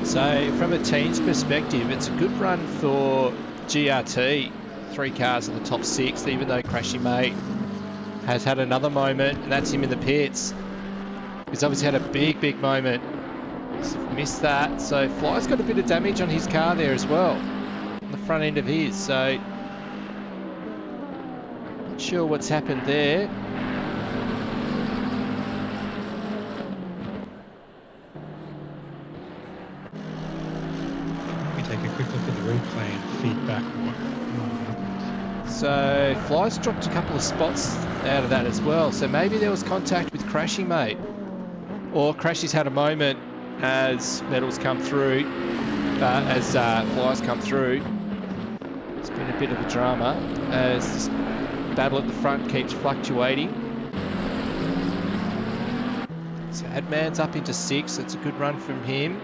So from a team's perspective, it's a good run for GRT. 3 cars in the top 6, even though Crashy Mate has had another moment, and that's him in the pits. He's obviously had a big moment. He's missed that. So Fly's got a bit of damage on his car there as well, on the front end of his. So not sure what's happened there. Let me take a quick look at the replay and feedback what happened. So So Fly's dropped a couple of spots out of that as well. So maybe there was contact with Crashy, mate. Or Crashy's had a moment as medals come through, as Fly's come through. It's been a bit of a drama as this battle at the front keeps fluctuating. So Adman's up into 6th. It's a good run from him.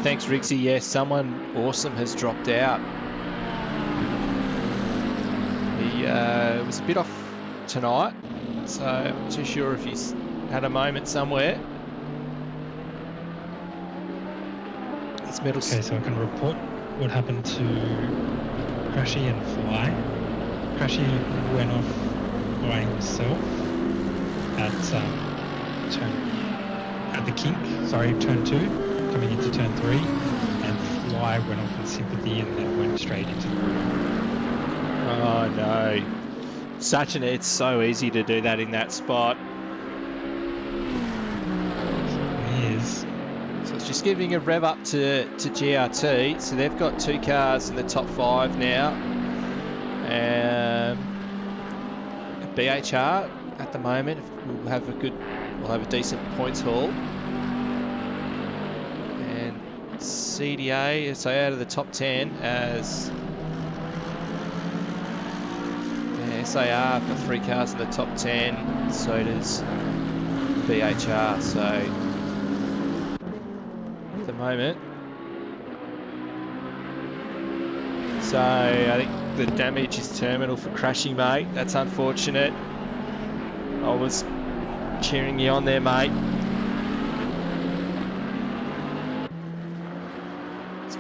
Thanks, Rixie. Yes, someone awesome has dropped out. He was a bit off tonight, so I'm not too sure if he's had a moment somewhere. His medal. Okay, so I can report what happened to Crashy and Fly. Crashy went off by himself at turn 2. Coming into turn 3, and Fly went off in sympathy and then went straight into the room. Oh no. It's so easy to do that in that spot. It is. So it's just giving a rev up to GRT. So they've got 2 cars in the top 5 now. BHR at the moment will have a decent points haul. CDA, so out of the top 10 as SAR got 3 cars in the top 10, so does BHR. So at the moment, so I think the damage is terminal for Crashy, mate. That's unfortunate. I was cheering you on there, mate.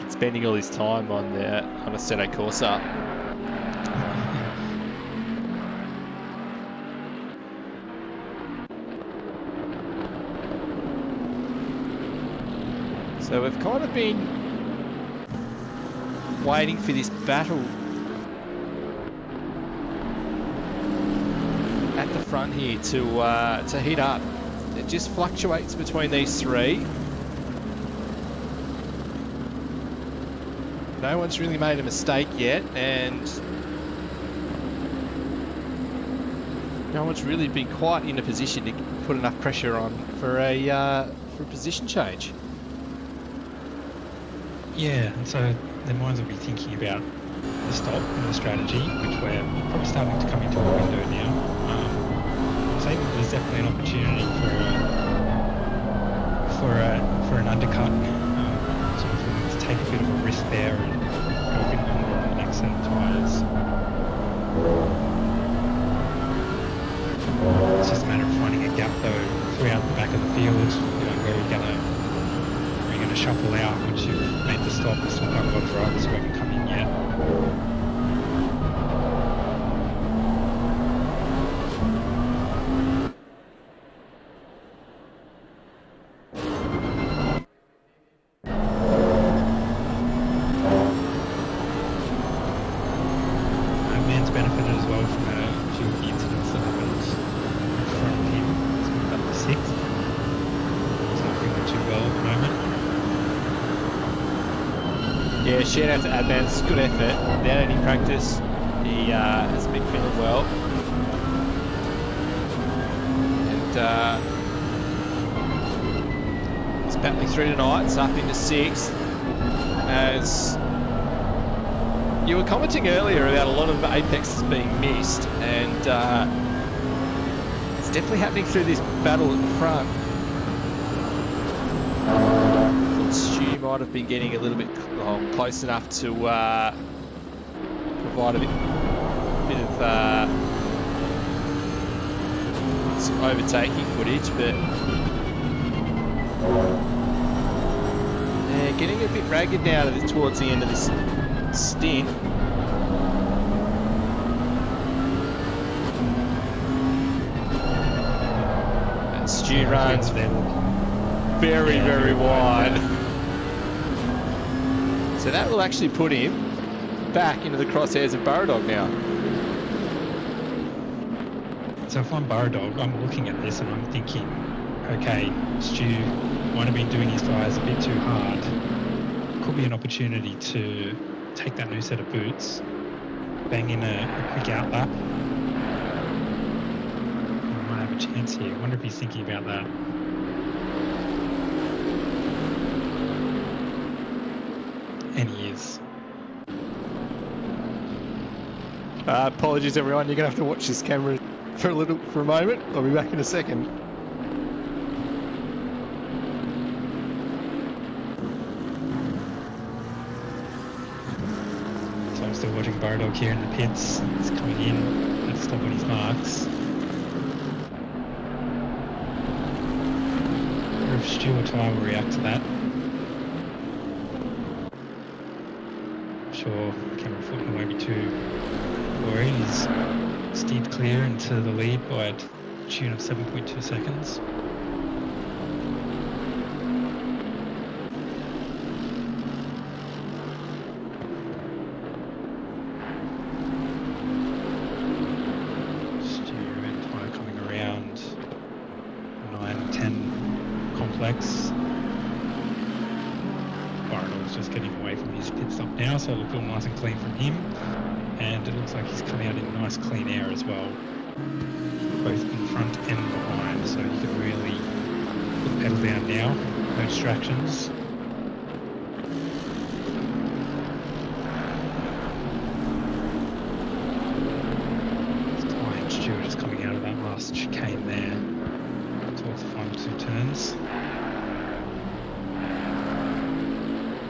Spending all his time on Assetto Corsa. So we've kind of been waiting for this battle at the front here to heat up. It just fluctuates between these 3. No one's really made a mistake yet, and no one's really been quite in a position to put enough pressure on for a position change. Yeah, and so their minds will be thinking about the stop and the strategy, which we're probably starting to come into a window now. So there's definitely an opportunity for an undercut. So if we need to take a bit of a risk there and go a bit longer on the next set of tyres. It's just a matter of finding a gap though throughout the back of the field, where you're gonna shuffle out once you've made the stop. There's still quite a lot of drivers who haven't come in yet. Man's benefited as well from a few of the incidents that happened in front of him. He's moved up to 6th. He's not feeling too well at the moment. Yeah, shout out to Adman. It's good effort. Without any practice, he has been feeling well. And he's battling through tonight. It's up into 6th. As you were commenting earlier about a lot of apexes being missed, and it's definitely happening through this battle at the front. Stu might have been getting a little bit close enough to provide a bit of some overtaking footage, but yeah, getting a bit ragged now towards the end of this stint. And Stu runs very, very wide. So that will actually put him back into the crosshairs of Burradog now. So if I'm Burradog, I'm looking at this and I'm thinking, okay, Stu might have been doing his tyres a bit too hard. could be an opportunity to take that new set of boots, bang in a quick out lap. We might have a chance here. I wonder if he's thinking about that. And he is. Apologies, everyone. You're going to have to watch this camera for a moment. I'll be back in a second. So I'm still watching Bardog here in the pits. He's coming in and stop on his marks. I wonder if Stu or Ty will react to that. I'm sure camera footing won't be too worried. He's steered clear into the lead by a tune of 7.2 seconds. Stu and Ty coming around 9-10 complex. Bartle's just getting away from his pit stop now, so it'll look all nice and clean from him. And it looks like he's coming out in nice clean air as well, both in front and behind, so you can really put the pedal down now, no distractions. Ty and Stu just coming out of that last chicane there towards the final two turns.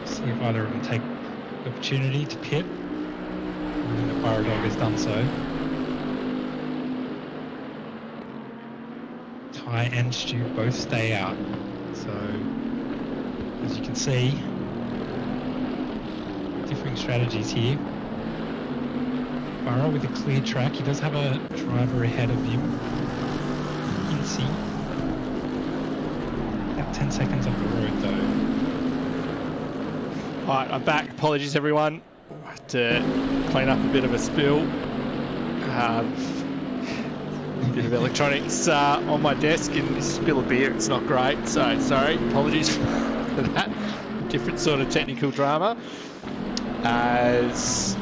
See if either of them take the opportunity to pit. And the Bardog has done so. Ty and Stu both stay out. So, as you can see, differing strategies here. Barrow with a clear track. He does have a driver ahead of him. Incy. About 10 seconds off the road though. Alright, I'm back. Apologies, everyone. To clean up a bit of a spill. A bit of electronics on my desk and this spill of beer. It's not great, so sorry. Apologies for that. Different sort of technical drama. As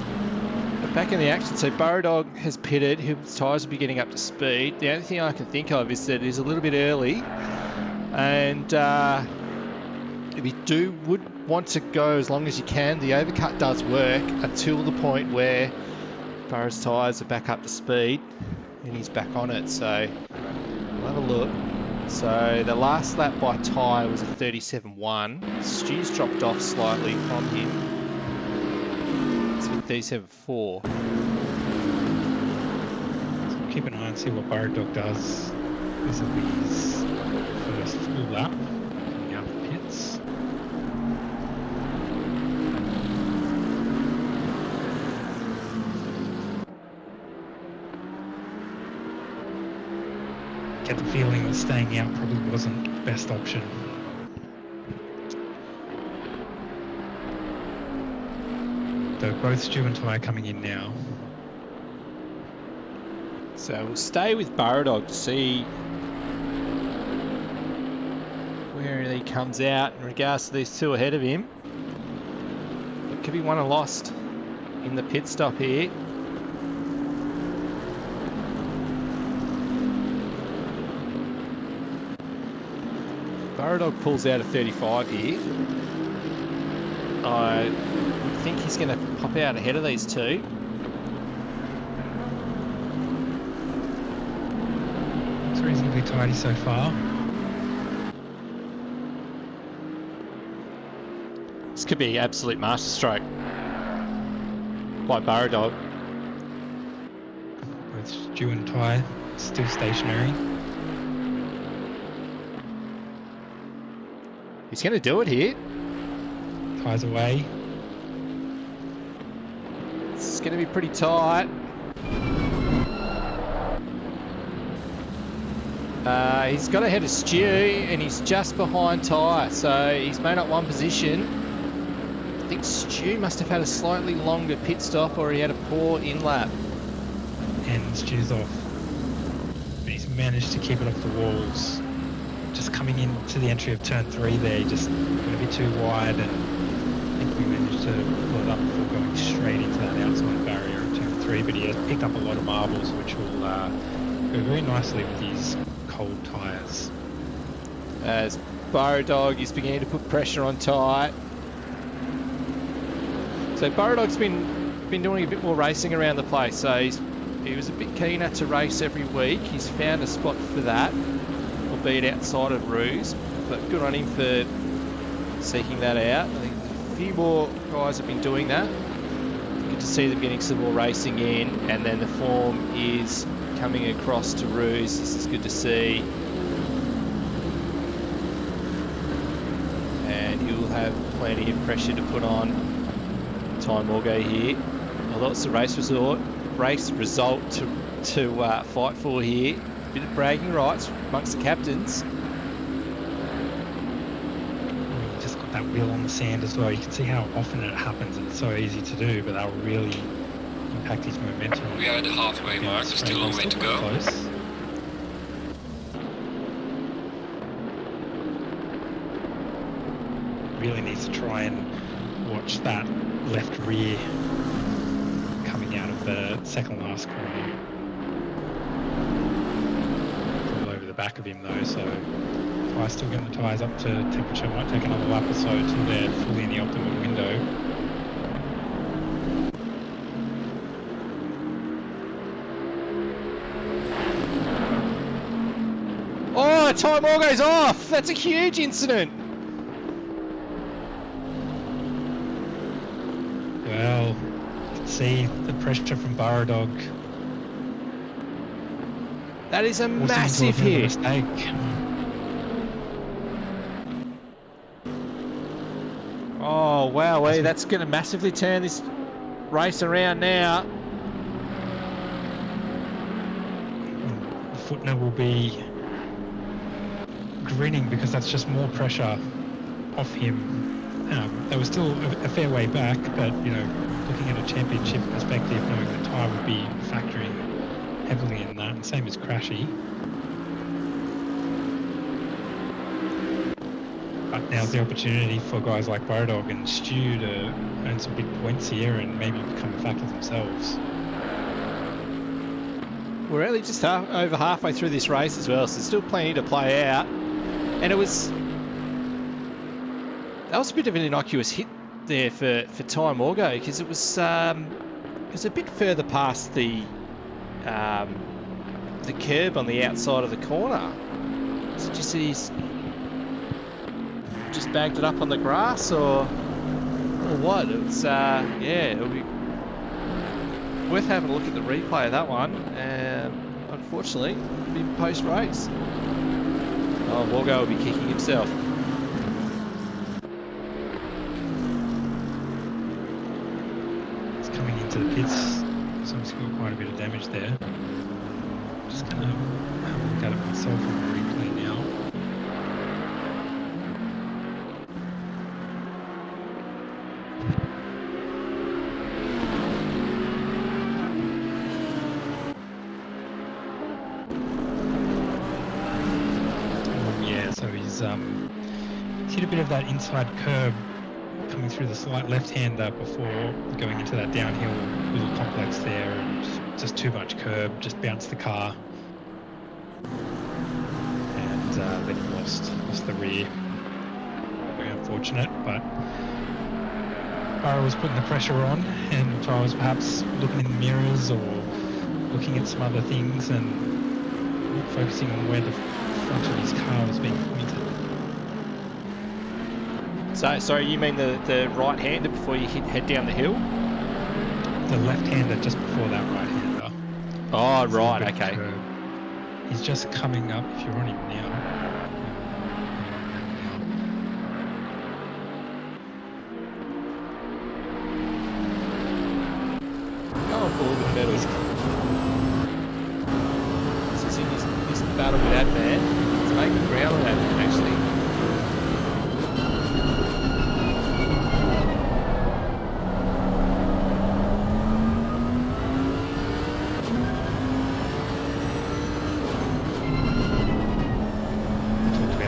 back in the action, so Bardog has pitted. His tyres will be getting up to speed. The only thing I can think of is that it is a little bit early, and if you would want to go as long as you can, the overcut does work until the point where Barrow's tyres are back up to speed and he's back on it. So we'll have a look. So the last lap by Ty was a 37.1. Stu's dropped off slightly from him. It's been 37.4. So keep an eye and see what Bardog does. This will be his first full lap coming out of the pits. Get the feeling that staying out probably wasn't the best option. Though both Stu and Ty are coming in now. So we'll stay with Bardog to see where he comes out in regards to these two ahead of him. It could be won or lost in the pit stop here. Bardog pulls out a 35 here. I think he's going to pop out ahead of these two. It's reasonably tidy so far. This could be absolute masterstroke by Bardog. Both Stu and Ty still stationary. He's going to do it here. Ty's away. It's going to be pretty tight. He's got ahead of Stu and he's just behind Ty, so he's made up one position. I think Stu must have had a slightly longer pit stop or he had a poor in-lap. And Stu's off. But he's managed to keep it off the walls. Just coming into the entry of turn 3 there, just going to be too wide, and I think we managed to pull it up before going straight into that outside barrier of turn 3, but he has picked up a lot of marbles, which will go very nicely with these cold tyres. As Burrow is beginning to put pressure on Ty. So Burrow's been doing a bit more racing around the place, so he was a bit keener to race every week. He's found a spot for that, albeit outside of Rooz, but good on him for seeking that out. I think a few more guys have been doing that. Good to see them getting some more racing in, and then the form is coming across to Rooz. This is good to see. And he'll have plenty of pressure to put on Ty Morgay here. Although it's a race result to fight for here. A bit of bragging rights amongst the captains. Just got that wheel on the sand as well. You can see how often it happens, and it's so easy to do, but that'll really impact his momentum. We are at the halfway mark, still a long way to go. Close. Really needs to try and watch that left rear coming out of the second last corner. All over the back of him though, so Ty's still getting the tyres up to temperature. Might take another lap or so till they're fully in the optimal window. Oh, Ty Morgay's off! That's a huge incident! Well, you can see the pressure from Burrow. That is a massive hit. Mistake. Oh, wow, that's going to massively turn this race around now. The Footner will be grinning because that's just more pressure off him. They were still a fair way back, but you know, looking at a championship perspective, knowing that Ty would be factoring heavily in that, and same as Crashy. But now's the opportunity for guys like Burrow and Stu to earn some big points here and maybe become a factor themselves. We're only just over halfway through this race as well, so there's still plenty to play out. And that was a bit of an innocuous hit there for Ty Morgay, because it was a bit further past the curb on the outside of the corner. So just he's just bagged it up on the grass, or what? It's it'll be worth having a look at the replay of that one. Unfortunately, it'll be post race. Oh, Morgay will be kicking himself. It's coming into the pits, so he's got quite a bit of damage there. Just gonna have a look at it myself on the replay now. He's hit a bit of that inside curb coming through the slight left-hander before going into that downhill little complex there, and just too much curb, just bounced the car, and then he lost the rear. Very unfortunate, but Burrow was putting the pressure on, and I was perhaps looking in the mirrors or looking at some other things and not focusing on where the front of his car was being pointed. So, sorry, you mean the right-hander before you head down the hill? The left-hander just before that right-hander. Oh, right, okay. He's just coming up, if you're on him now. Oh, pull the pedals. This is in this battle with that man. He's making ground on that, actually.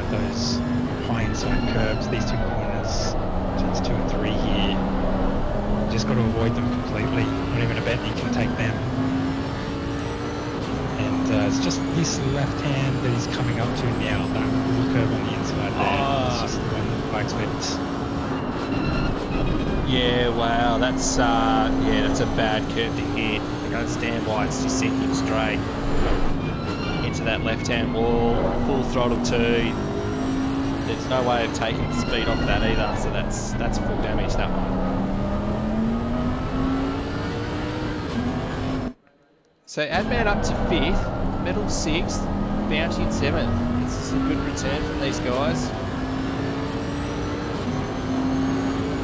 Those high inside curbs, these two corners, turns 2 and 3 here. just got to avoid them completely. Not even a bet you can take them. And it's just this left hand that he's coming up to now, that little curve on the inside there. It's just the one that I expect. Yeah, wow, that's a bad curve to hit. I can understand why it's just sinking straight into that left-hand wall, full throttle too. There's no way of taking the speed off that either, so that's full damage, that one. So Adman up to 5th, Metal 6th, Bounty in 7th. This is a good return from these guys.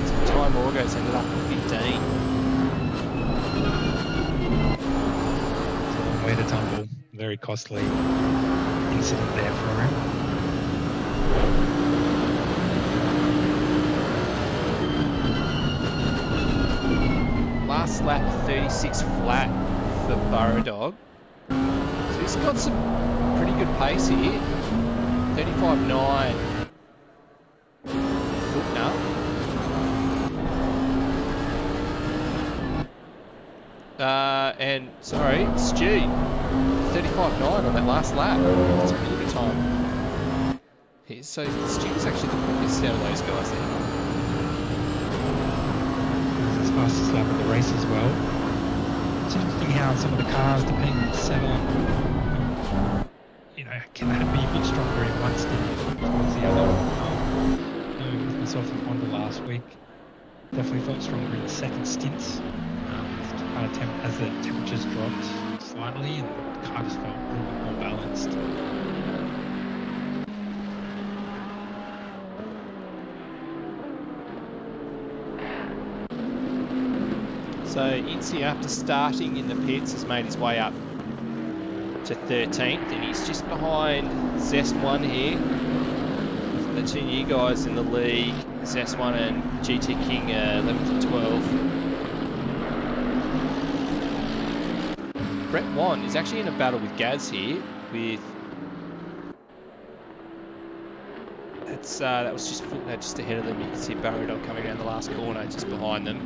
So Ty Morgos ended up at 15. It's a long way to tumble. Very costly incident there for him. Last lap 36 flat for Burrow Dog. So he's got some pretty good pace here. 35.9. Footner. And sorry, Stu. 35.9 on that last lap. That's a really good time. So Stu's actually the quickest out of those guys there. His fastest lap of the race as well. It's interesting how some of the cars, depending on the setup, can that be a bit stronger in one stint towards the other? With myself in Honda last week, definitely felt stronger in the second stints. As the temperatures dropped slightly and the car just felt a little bit more balanced. So Incy, after starting in the pits, has made his way up to 13th, and he's just behind Zest 1 here. The two new guys in the league, Zest 1 and GT King, 11th and 12th. Brett Wan is actually in a battle with Gaz here. That was just Footner just ahead of them. You can see Barrodog coming around the last corner just behind them.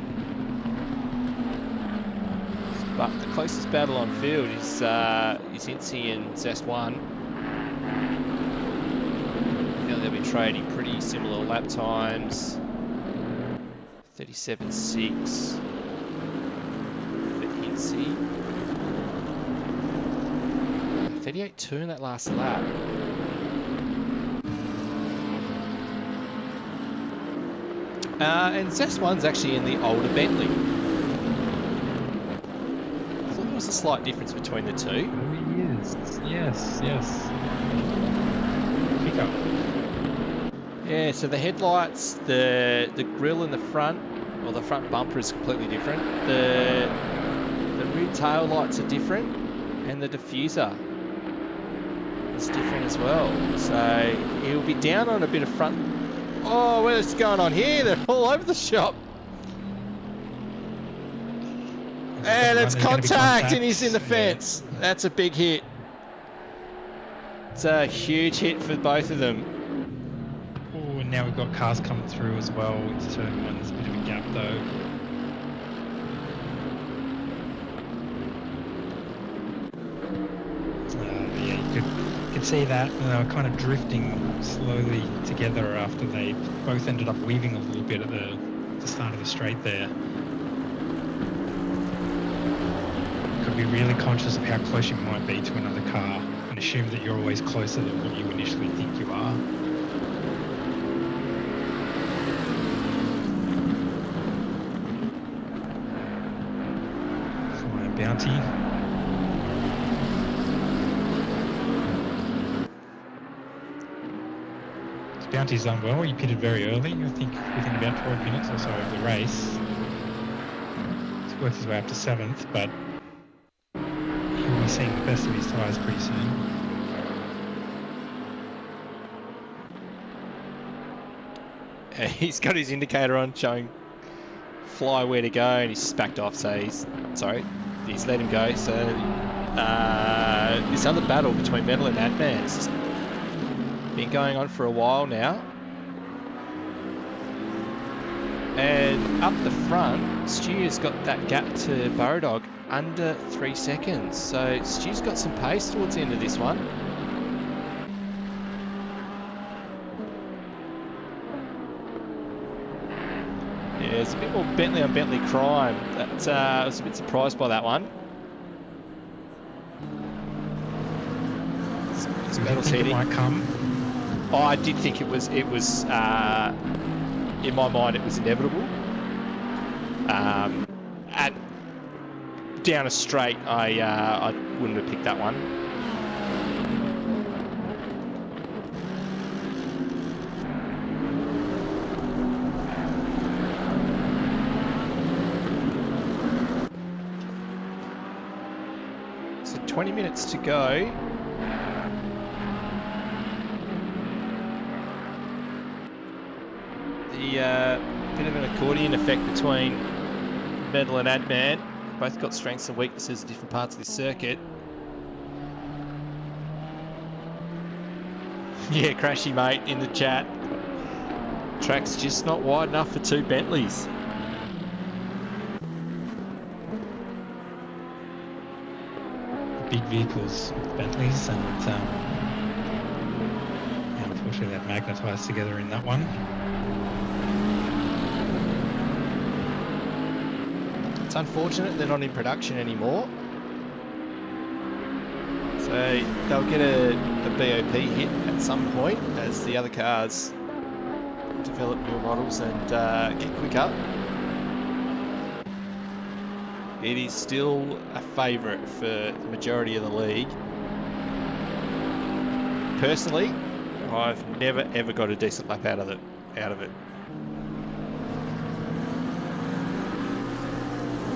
But the closest battle on field is Incy and Zest 1. I feel they'll be trading pretty similar lap times. 37.6 for Incy. 38.2 in that last lap. And Zest 1's actually in the older Bentley. I thought there was a slight difference between the two. Oh, he is. Yes. Pick up. Yeah, so the headlights, the grille in the front, well, the front bumper is completely different. The rear tail lights are different, and the diffuser is different as well. So he'll be down on a bit of front. Oh, what's going on here? They're all over the shop. And it's contact, and he's in the fence. Yeah. That's a big hit. It's a huge hit for both of them. Oh, and now we've got cars coming through as well into turn 1. There's a bit of a gap though. Yeah, you could see that they were kind of drifting slowly together after they both ended up weaving a little bit at the start of the straight there. Could be really conscious of how close you might be to another car and assume that you're always closer than what you initially think you are. Flying Bounty. Bounty's done well. He pitted very early, I think within about 12 minutes or so of the race. He's worked his way up to 7th, but he'll be seeing the best of his tyres pretty soon. He's got his indicator on showing fly where to go, and he's just backed off, so he's let him go. So this other battle between Metal and Adman has just been going on for a while now. And up the front, Stu's got that gap to Burrodog under 3 seconds. So Stu's got some pace towards the end of this one. Yeah, there's a bit more Bentley on Bentley crime. I was a bit surprised by that one. Did you think it might come? Oh, I did think it was. In my mind, it was inevitable. And down a straight, I wouldn't have picked that one. So 20 minutes to go. Bit of an accordion effect between Medal and Adman. Both got strengths and weaknesses in different parts of this circuit. Yeah, Crashy mate in the chat. Track's just not wide enough for 2 Bentleys. Big vehicles, Bentleys, and unfortunately that magnetised together in that one. It's unfortunate they're not in production anymore. So they'll get a BOP hit at some point as the other cars develop new models and get quicker. It is still a favourite for the majority of the league. Personally, I've never ever got a decent lap out of it.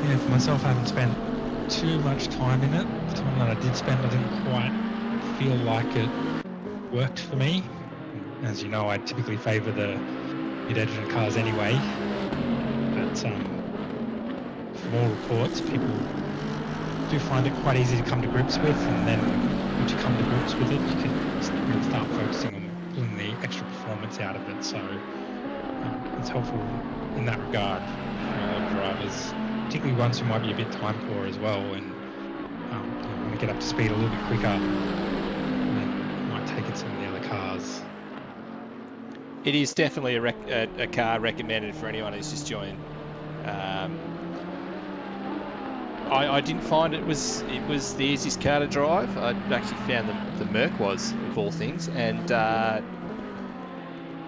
Yeah, for myself, I haven't spent too much time in it. The time that I did spend, I didn't quite feel like it worked for me. As you know, I typically favour the mid-engine cars anyway. But from all reports, people do find it quite easy to come to grips with, and then once you come to grips with it, you can really start focusing on pulling the extra performance out of it. So it's helpful in that regard for a lot of drivers, particularly ones who might be a bit time poor as well, and want to get up to speed a little bit quicker, and then might take it to some of the other cars. It is definitely a car recommended for anyone who's just joined. I didn't find it was the easiest car to drive. I actually found the Merc was, of all things, and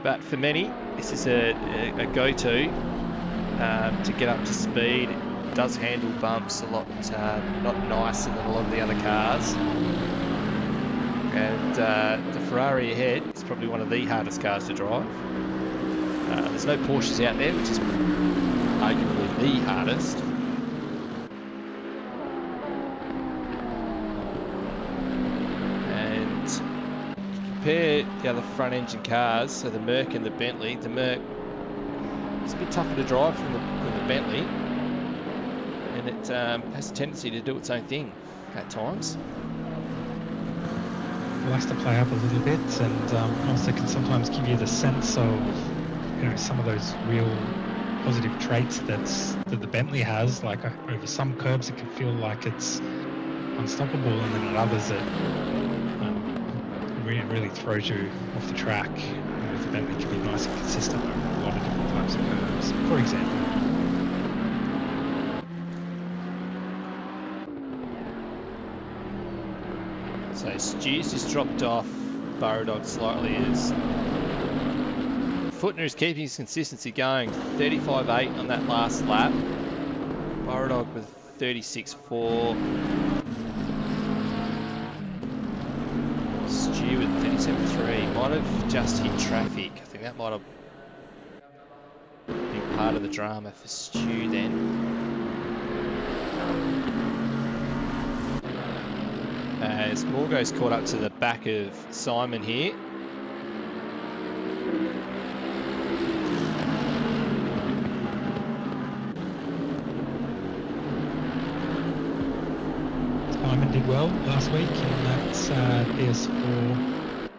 but for many, this is a go-to to get up to speed. It does handle bumps a lot nicer than a lot of the other cars. And the Ferrari ahead is probably one of the hardest cars to drive. There's no Porsches out there, which is arguably the hardest. And compare the other front engine cars, so the Merc and the Bentley. The Merc is a bit tougher to drive than the Bentley, and it has a tendency to do its own thing at times. It likes to play up a little bit, and also can sometimes give you the sense of, some of those real positive traits that the Bentley has. Like over some curbs, it can feel like it's unstoppable, and then at others, it really throws you off the track. Whereas the Bentley can be nice and consistent over a lot of different types of curves, for example. So Stu's just dropped off Burrodog slightly as Footner is keeping his consistency going. 35.8 on that last lap. Burrodog with 36.4. Stu with 37.3. Might have just hit traffic. I think that might have been part of the drama for Stu then. As Morgo's caught up to the back of Simon here. Simon did well last week in that PS4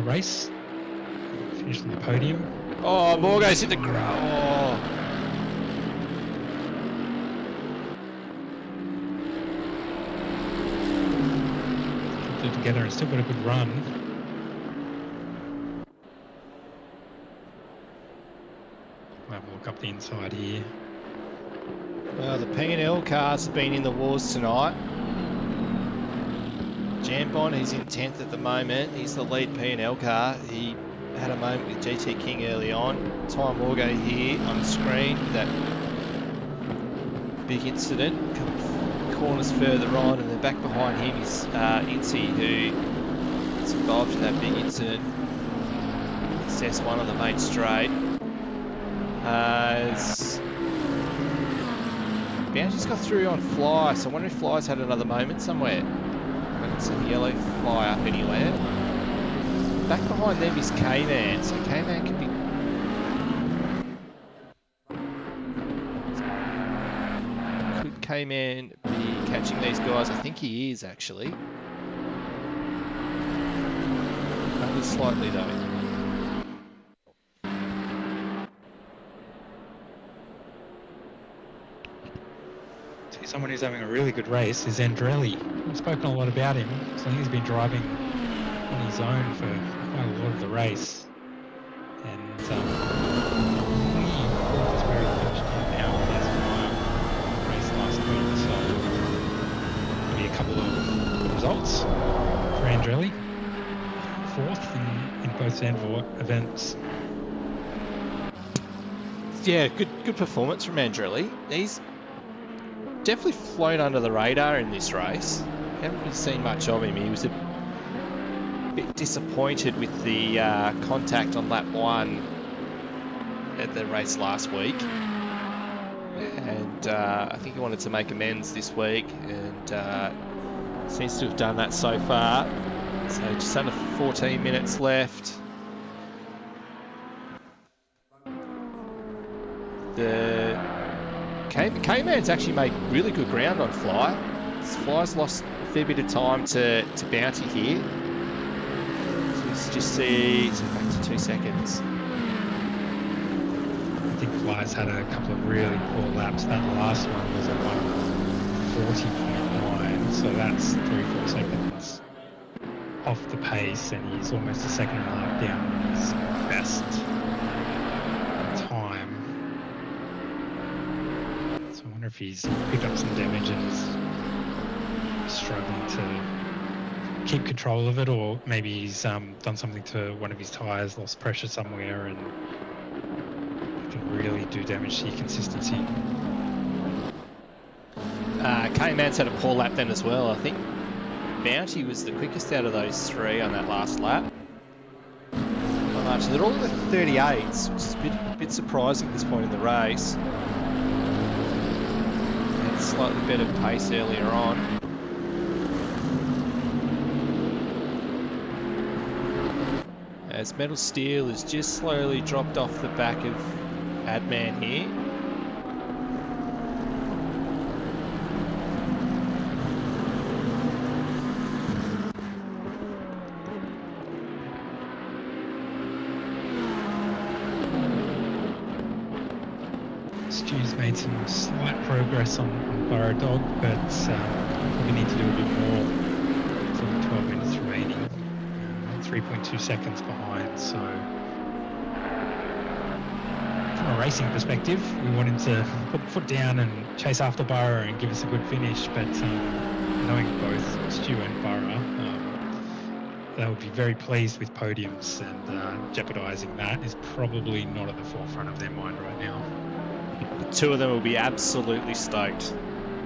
race. Finished on the podium. Oh, Morgo's hit the ground. kept it together and still got a good run. We'll have a look up the inside here. Well, the P&L cars have been in the wars tonight. Jambon, he's in 10th at the moment. He's the lead P&L car. He had a moment with GT King early on. Ty Morgo here on the screen with that big incident. A couple of corners further on, and then back behind him is Incy, who is involved in that big incident. It's S1 on the main straight. Bounty's got through on Fly, so I wonder if Fly's had another moment somewhere. I don't see the yellow Fly up anywhere. Back behind them is K-Man, so K-Man could be... Could K-Man be catching these guys? I think he is, actually. Only slightly, though. Someone who's having a really good race is Andrelli. We've spoken a lot about him, so I think he's been driving on his own for quite a lot of the race. And he was very finished now with his race last week, so maybe a couple of results for Andrelli. 4th in both Zandvoort events. Yeah, good performance from Andrelli. He's definitely flown under the radar in this race. Haven't really seen much of him. He was a bit disappointed with the contact on lap 1 at the race last week, and I think he wanted to make amends this week, and seems to have done that so far. So just under 14 minutes left. The K-Man's actually made really good ground on Fly. Fly's lost a fair bit of time to Bounty here. So let's just see, so back to 2 seconds. I think Fly's had a couple of really poor laps. That last one was a 1:40.9, so that's 3-4 seconds off the pace, and he's almost a second and a half down on his best time. If he's picked up some damage and is struggling to keep control of it, or maybe he's done something to one of his tyres, lost pressure somewhere, and it can really do damage to your consistency. K-Man's had a poor lap then as well. I think Bounty was the quickest out of those 3 on that last lap. Not much. They're all in the 38s, which is a bit surprising at this point in the race. Slightly better pace earlier on. As Metal Steel has just slowly dropped off the back of Adman here. Stu's made some slight progress on Burrow Dog, but probably need to do a bit more for the 12 minutes remaining. 3.2 seconds behind, so from a racing perspective, we want him to put the foot down and chase after Burrow and give us a good finish, but knowing both Stu and Burrow, they would be very pleased with podiums, and jeopardising that is probably not at the forefront of their mind right now. The 2 of them will be absolutely stoked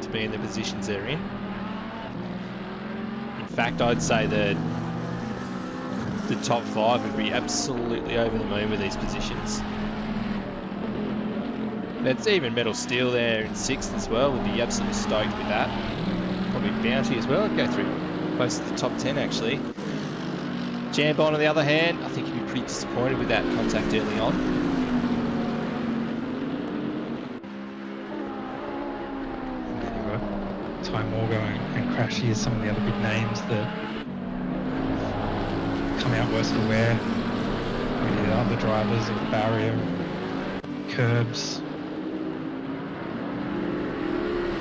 to be in the positions they're in. In fact, I'd say that the top 5 would be absolutely over the moon with these positions. There's even Metal Steel there in 6th as well, would be absolutely stoked with that. Probably Bounty as well, I'd go through close to the top 10 actually. Jambon on the other hand, I think he'd be pretty disappointed with that contact early on. Ty Morgo and Crash here, some of the other big names that come out worse for wear. Maybe the other drivers of barrier, curbs,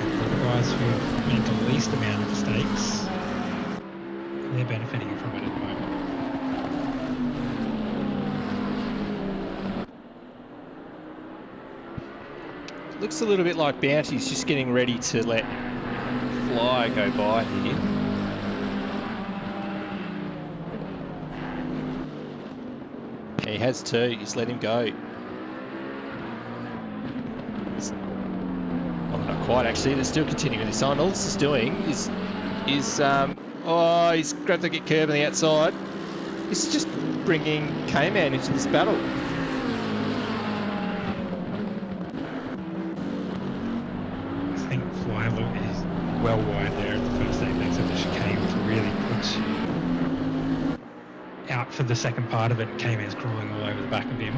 and the guys who have made the least amount of mistakes. they're benefiting from it at the moment. Looks a little bit like Bounty's just getting ready to let Fly go by here. Yeah, he has two. Just let him go. Oh, not quite actually. They're still continuing this on. All this is doing is oh, he's grabbed the curb on the outside. He's just bringing K-Man into this battle. Is well wide there at the first apex of the chicane, which really puts you out for the second part of it. K-Man's crawling all over the back of him.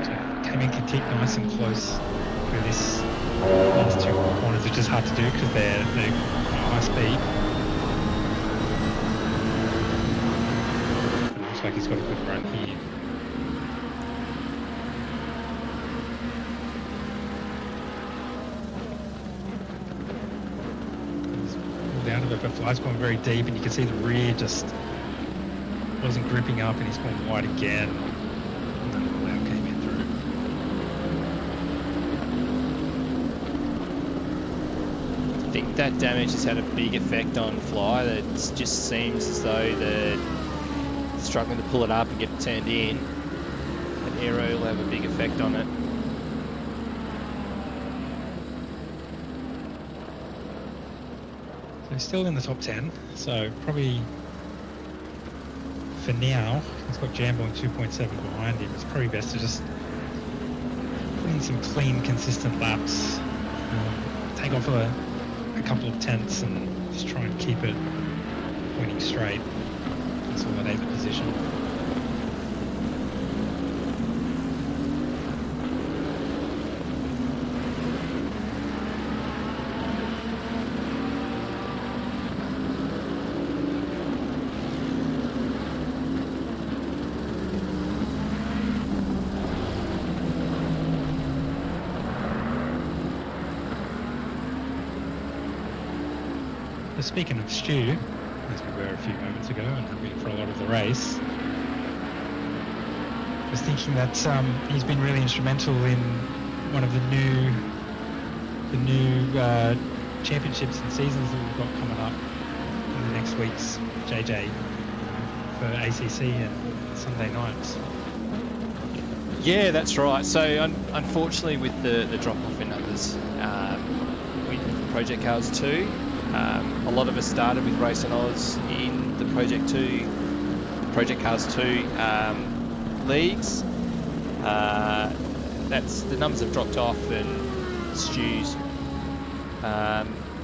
So K-Man can keep nice and close with these two corners, which is hard to do because they're high speed. But it looks like he's got a good run here. Out of it, but Fly's gone very deep, and you can see the rear just wasn't gripping up, and he's gone wide again. And then the allow came in through. I think that damage has had a big effect on Fly. That just seems as though they're struggling to pull it up and get it turned in. An aero will have a big effect on it. He's still in the top 10, so probably for now, he's got Jambo and 2.7 behind him. It's probably best to just put in some clean, consistent laps, take off a couple of tenths and just try and keep it pointing straight, consolidate the position. Speaking of Stu, as we were a few moments ago and have been for a lot of the race, I was thinking that he's been really instrumental in one of the new championships and seasons that we've got coming up in the next week's JJ for ACC and Sunday nights. Yeah, that's right. So unfortunately with the drop-off in numbers, with Project Cars 2, a lot of us started with RaceOnOz in the Project Cars 2 leagues. That's the numbers have dropped off, and Stu's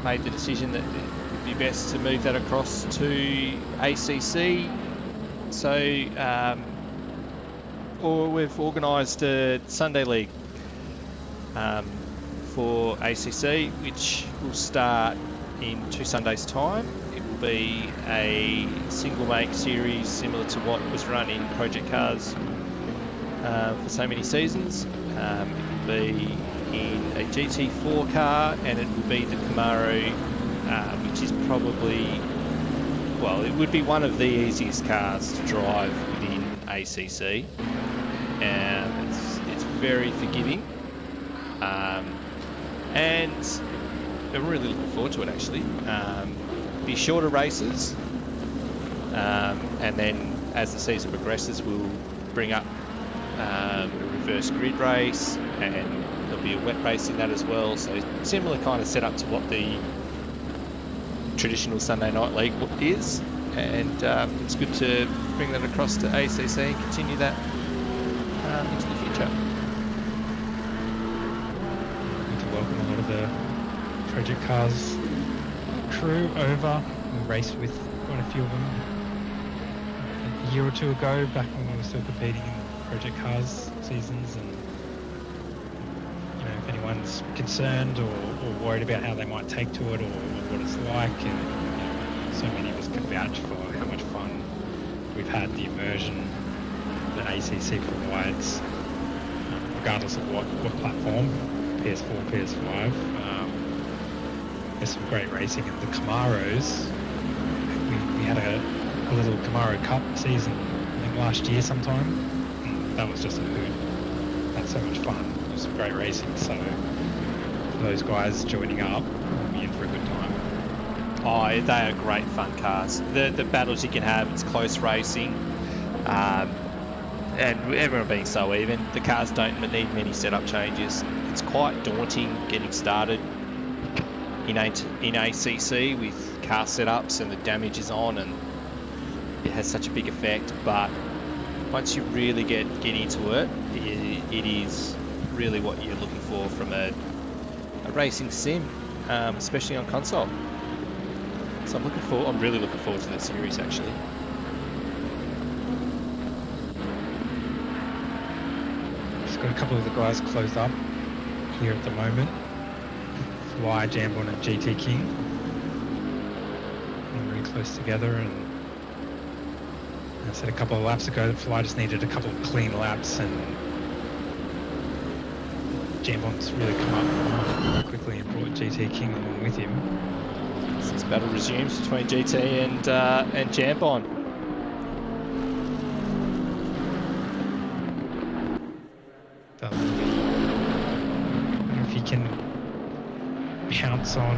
made the decision that it would be best to move that across to ACC. So, or we've organised a Sunday League for ACC, which will start in 2 Sundays' time. It will be a single make series similar to what was run in Project Cars for so many seasons. It will be in a GT4 car, and it will be the Camaro, which is probably, well, it would be one of the easiest cars to drive within ACC. It's very forgiving, and I'm really looking forward to it actually. Be shorter races, and then as the season progresses we'll bring up a reverse grid race, and there'll be a wet race in that as well, so similar kind of setup to what the traditional Sunday Night League is, and it's good to bring that across to ACC and continue that into the future. I'd like to welcome a lot of the Project Cars crew over. We raced with quite a few of them a year or two ago, back when we were still competing in Project Cars seasons, and you know, if anyone's concerned or worried about how they might take to it or what it's like, and you know, so many of us can vouch for how much fun we've had, the immersion that ACC provides, regardless of what platform, PS4, PS5. There's some great racing, and the Camaros, we had a a little Camaro Cup season, I think last year sometime. And that was just a hoot. Had so much fun. It was great racing. So for those guys joining up, we'll be in for a good time. Oh, they are great fun cars. The battles you can have, it's close racing. And everyone being so even, the cars don't need many setup changes. It's quite daunting getting started in ACC with car setups, and the damage is on, and it has such a big effect. But once you really get into it, it is really what you're looking for from a racing sim, especially on console. So I'm really looking forward to that series actually. Got a couple of the guys closed up here at the moment. Fly, Jambon and GT King. They're really close together, and I said a couple of laps ago that Fly just needed a couple of clean laps, and Jambon's really come up quite quickly and brought GT King along with him. So this battle resumes between GT and Jambon. Can pounce on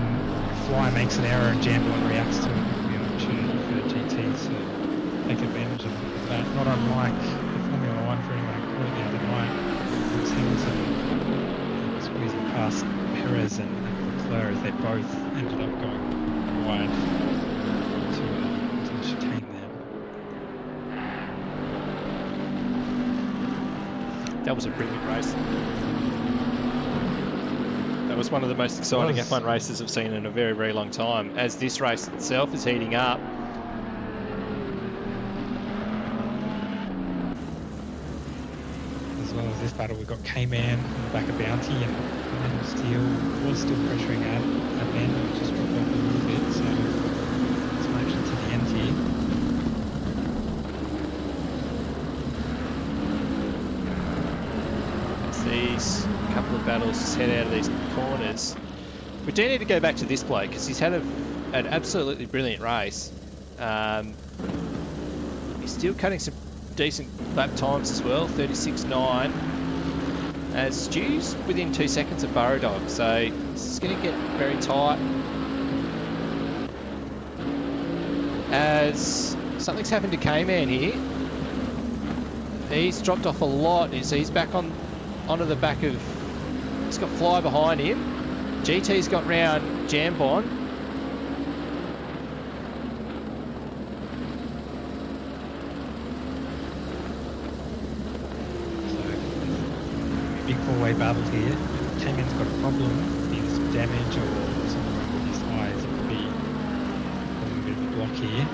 Fly, makes an error, and Jambon reacts to it. It'll be an opportunity for GT to take advantage of that. Not unlike the Formula 1 for anyone who caught it the other night. Lewis Hamilton squeezing past Perez and Leclerc as they both ended up going wide to the chicane there. That was a brilliant race. It was one of the most exciting F1 races I've seen in a very, very long time. As this race itself is heating up, as well as this battle, we've got K-Man on the back of Bounty, and then Steele was still pressuring Adman, which just dropped off a little bit. So let's manage it to the end here. these couple of battles, just head out of these corners. We do need to go back to this bloke because he's had an absolutely brilliant race. He's still cutting some decent lap times as well, 36.9. As Stu's within 2 seconds of Burrow Dog, so this is going to get very tight. As something's happened to K-Man here. He's dropped off a lot. He's back onto the back of. He's got Fly behind him. GT's got round Jambon. Big four-way battle here. K-Man's got a problem, either some damage or something wrong with his eyes. It could be a bit of a block here.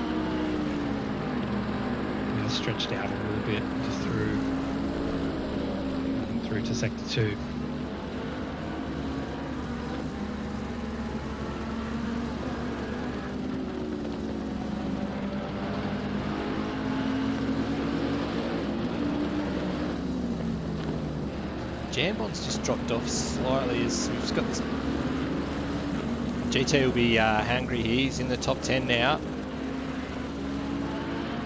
He's stretched out a little bit, just through to sector 2. Jambon's just dropped off slightly as we've got this. GT will be hungry here. He's in the top 10 now.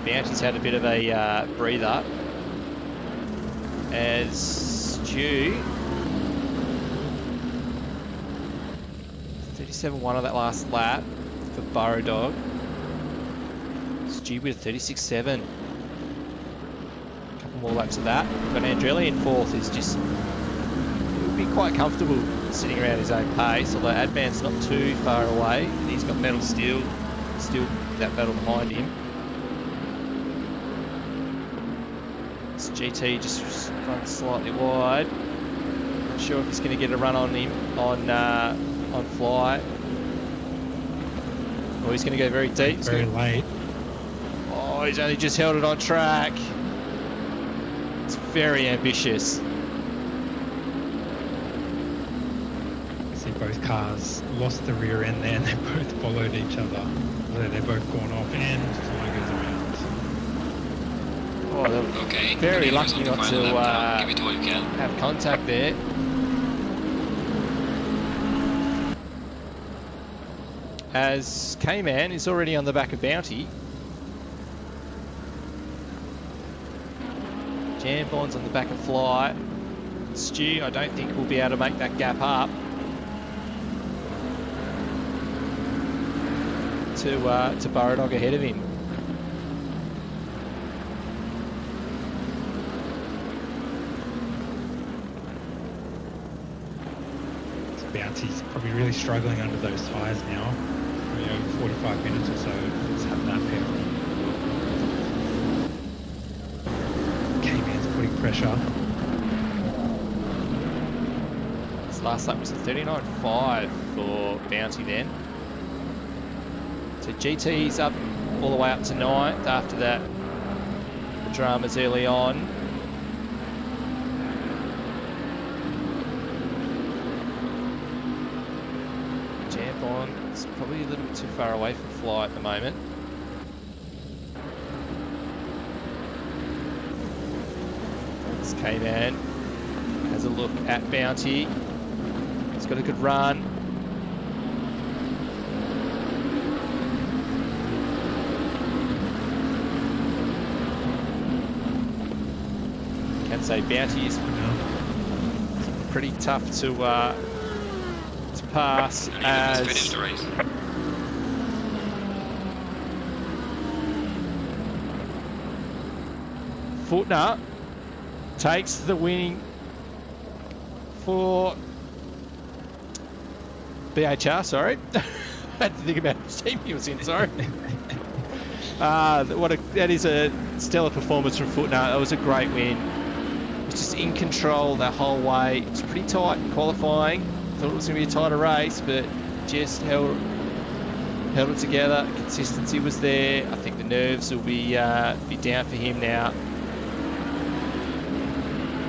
Bounty's had a bit of a breather. As Stu 37.1 on that last lap for Burrow Dog. Stu with 36.7. A couple more laps of that. But Andrelli in fourth is just. Be quite comfortable sitting around his own pace, although Adman's not too far away, and he's got Metal Steel still that battle behind him. This GT just runs slightly wide. Not sure if he's going to get a run on him on Fly. Oh, he's going to go very deep. Very late. Oh, he's only just held it on track. It's very ambitious. Both cars lost the rear end there and they both followed each other. So they're both gone off and Fly goes around. Oh, okay, very lucky not to give it all you can. have contact there. As K-Man is already on the back of Bounty. Jambon's on the back of Fly. Stu, I don't think we'll be able to make that gap up to Burradog ahead of him. So Bounty's probably really struggling under those tyres now. 45 minutes or so. Let's have that pair on. K-Man's putting pressure. This last lap was a 39.5 for Bounty then. So GT's up all the way up to 9th. After that, the dramas early on. Jambon is probably a little bit too far away from Fly at the moment. This K-Man has a look at Bounty. He's got a good run. Can say Bounty is pretty tough to pass as Finish the race. Footner takes the winning for BHR, sorry. I had to think about which team he was in, sorry. That is a stellar performance from Footner. That was a great win. He was just in control that whole way. It was pretty tight in qualifying. Thought it was going to be a tighter race, but just held it together. Consistency was there. I think the nerves will be down for him now.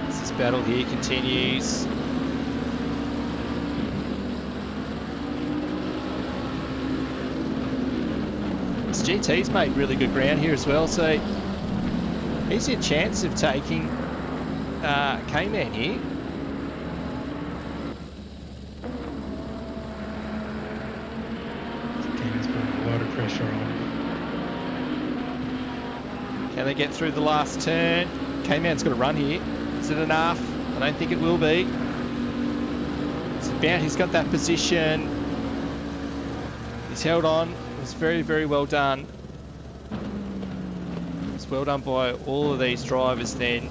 As this battle here continues. This GT's made really good ground here as well, so he's a chance of taking K-Man here. K-Man's putting a lot of pressure on. Can they get through the last turn? K-Man's got a run here. Is it enough? I don't think it will be. So Bounty's got that position. He's held on. It was very, very well done. It was well done by all of these drivers then.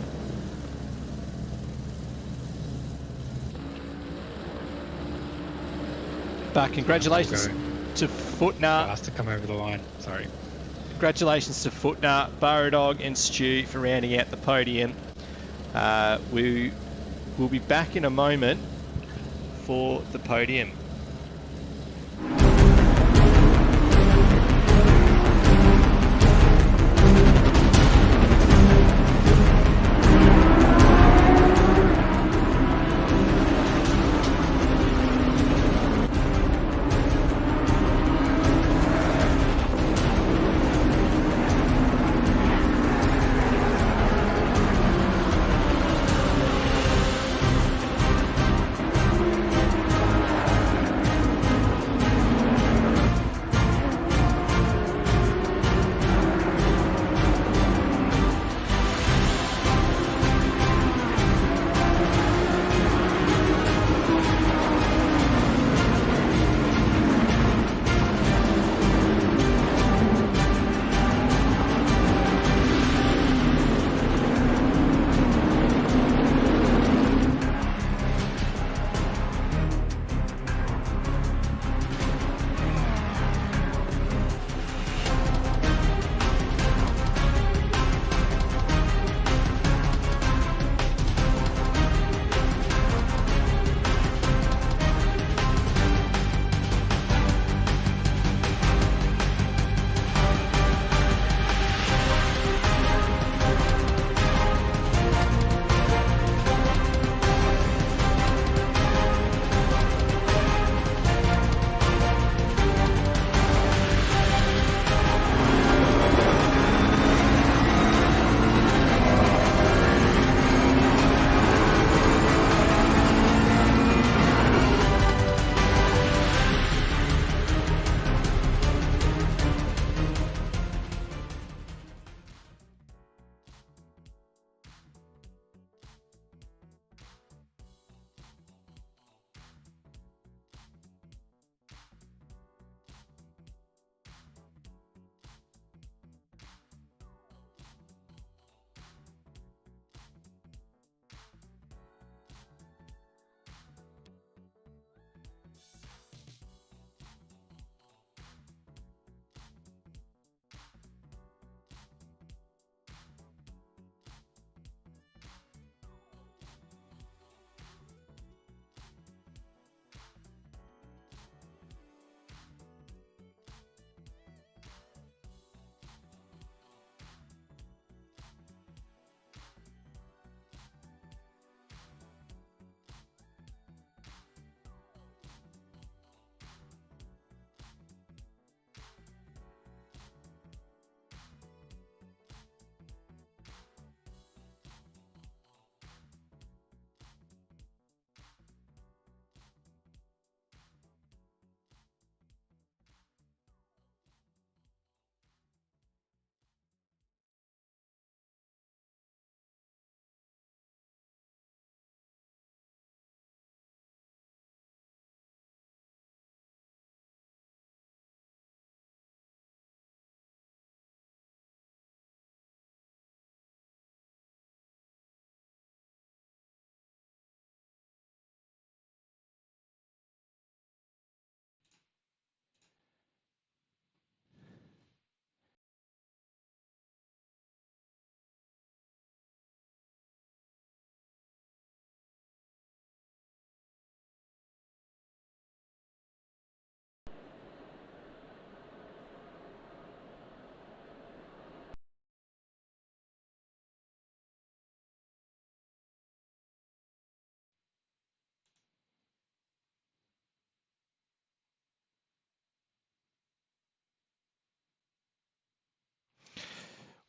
But congratulations to Footner. Last to come over the line. Sorry. Congratulations to Footner, Burradog and Stu for rounding out the podium. We will be back in a moment for the podium.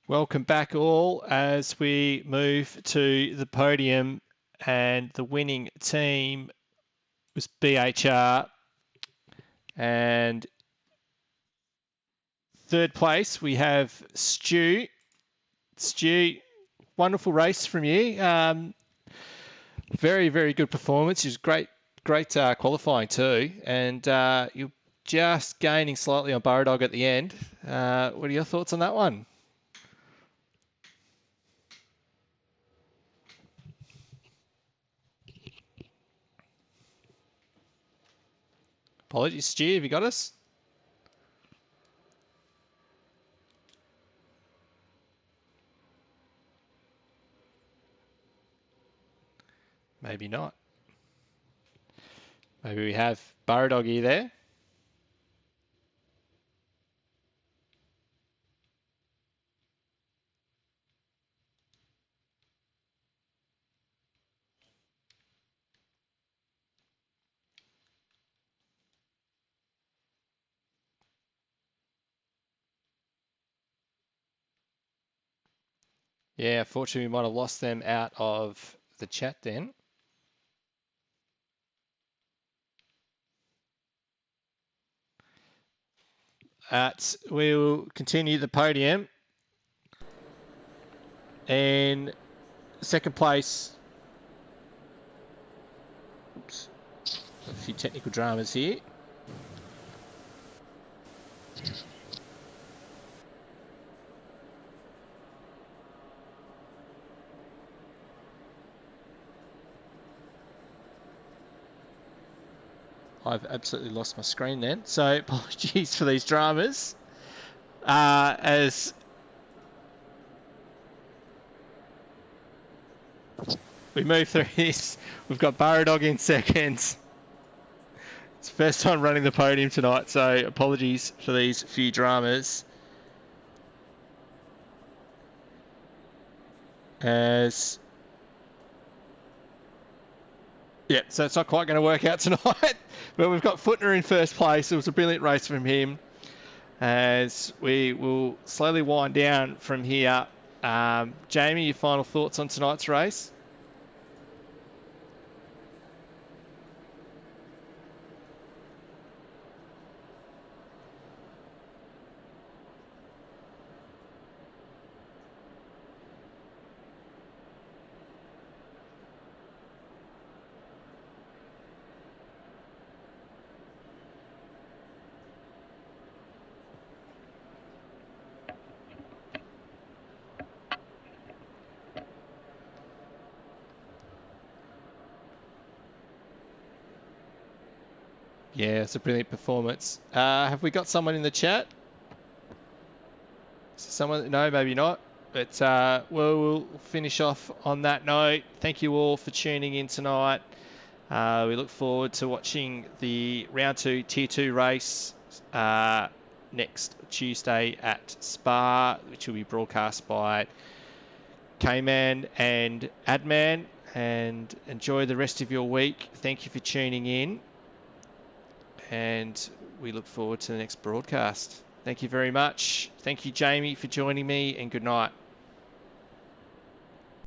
Welcome back all as we move to the podium, and the winning team was BHR, and third place we have Stu. Stu, wonderful race from you. Very, very good performance. It was great qualifying too, and you're just gaining slightly on Burradog at the end. What are your thoughts on that one? Apologies, Stu, have you got us? Maybe not. Maybe we have Burradoggy there. Yeah, fortunately we might have lost them out of the chat then. We will continue the podium. In second place, oops, a few technical dramas here. I've absolutely lost my screen then, so apologies for these dramas. As we move through this, we've got Burradog in second. It's the first time running the podium tonight, so apologies for these few dramas. So it's not quite going to work out tonight, but we've got Footner in first place. It was a brilliant race from him. As we will slowly wind down from here. Jamie, your final thoughts on tonight's race? Yeah, it's a brilliant performance. Have we got someone in the chat? Someone? No, maybe not. But we'll finish off on that note. Thank you all for tuning in tonight. We look forward to watching the round 2 tier 2 race next Tuesday at Spa, which will be broadcast by K-Man and Adman. And enjoy the rest of your week. Thank you for tuning in. And we look forward to the next broadcast. Thank you very much. Thank you, Jamie, for joining me, and good night.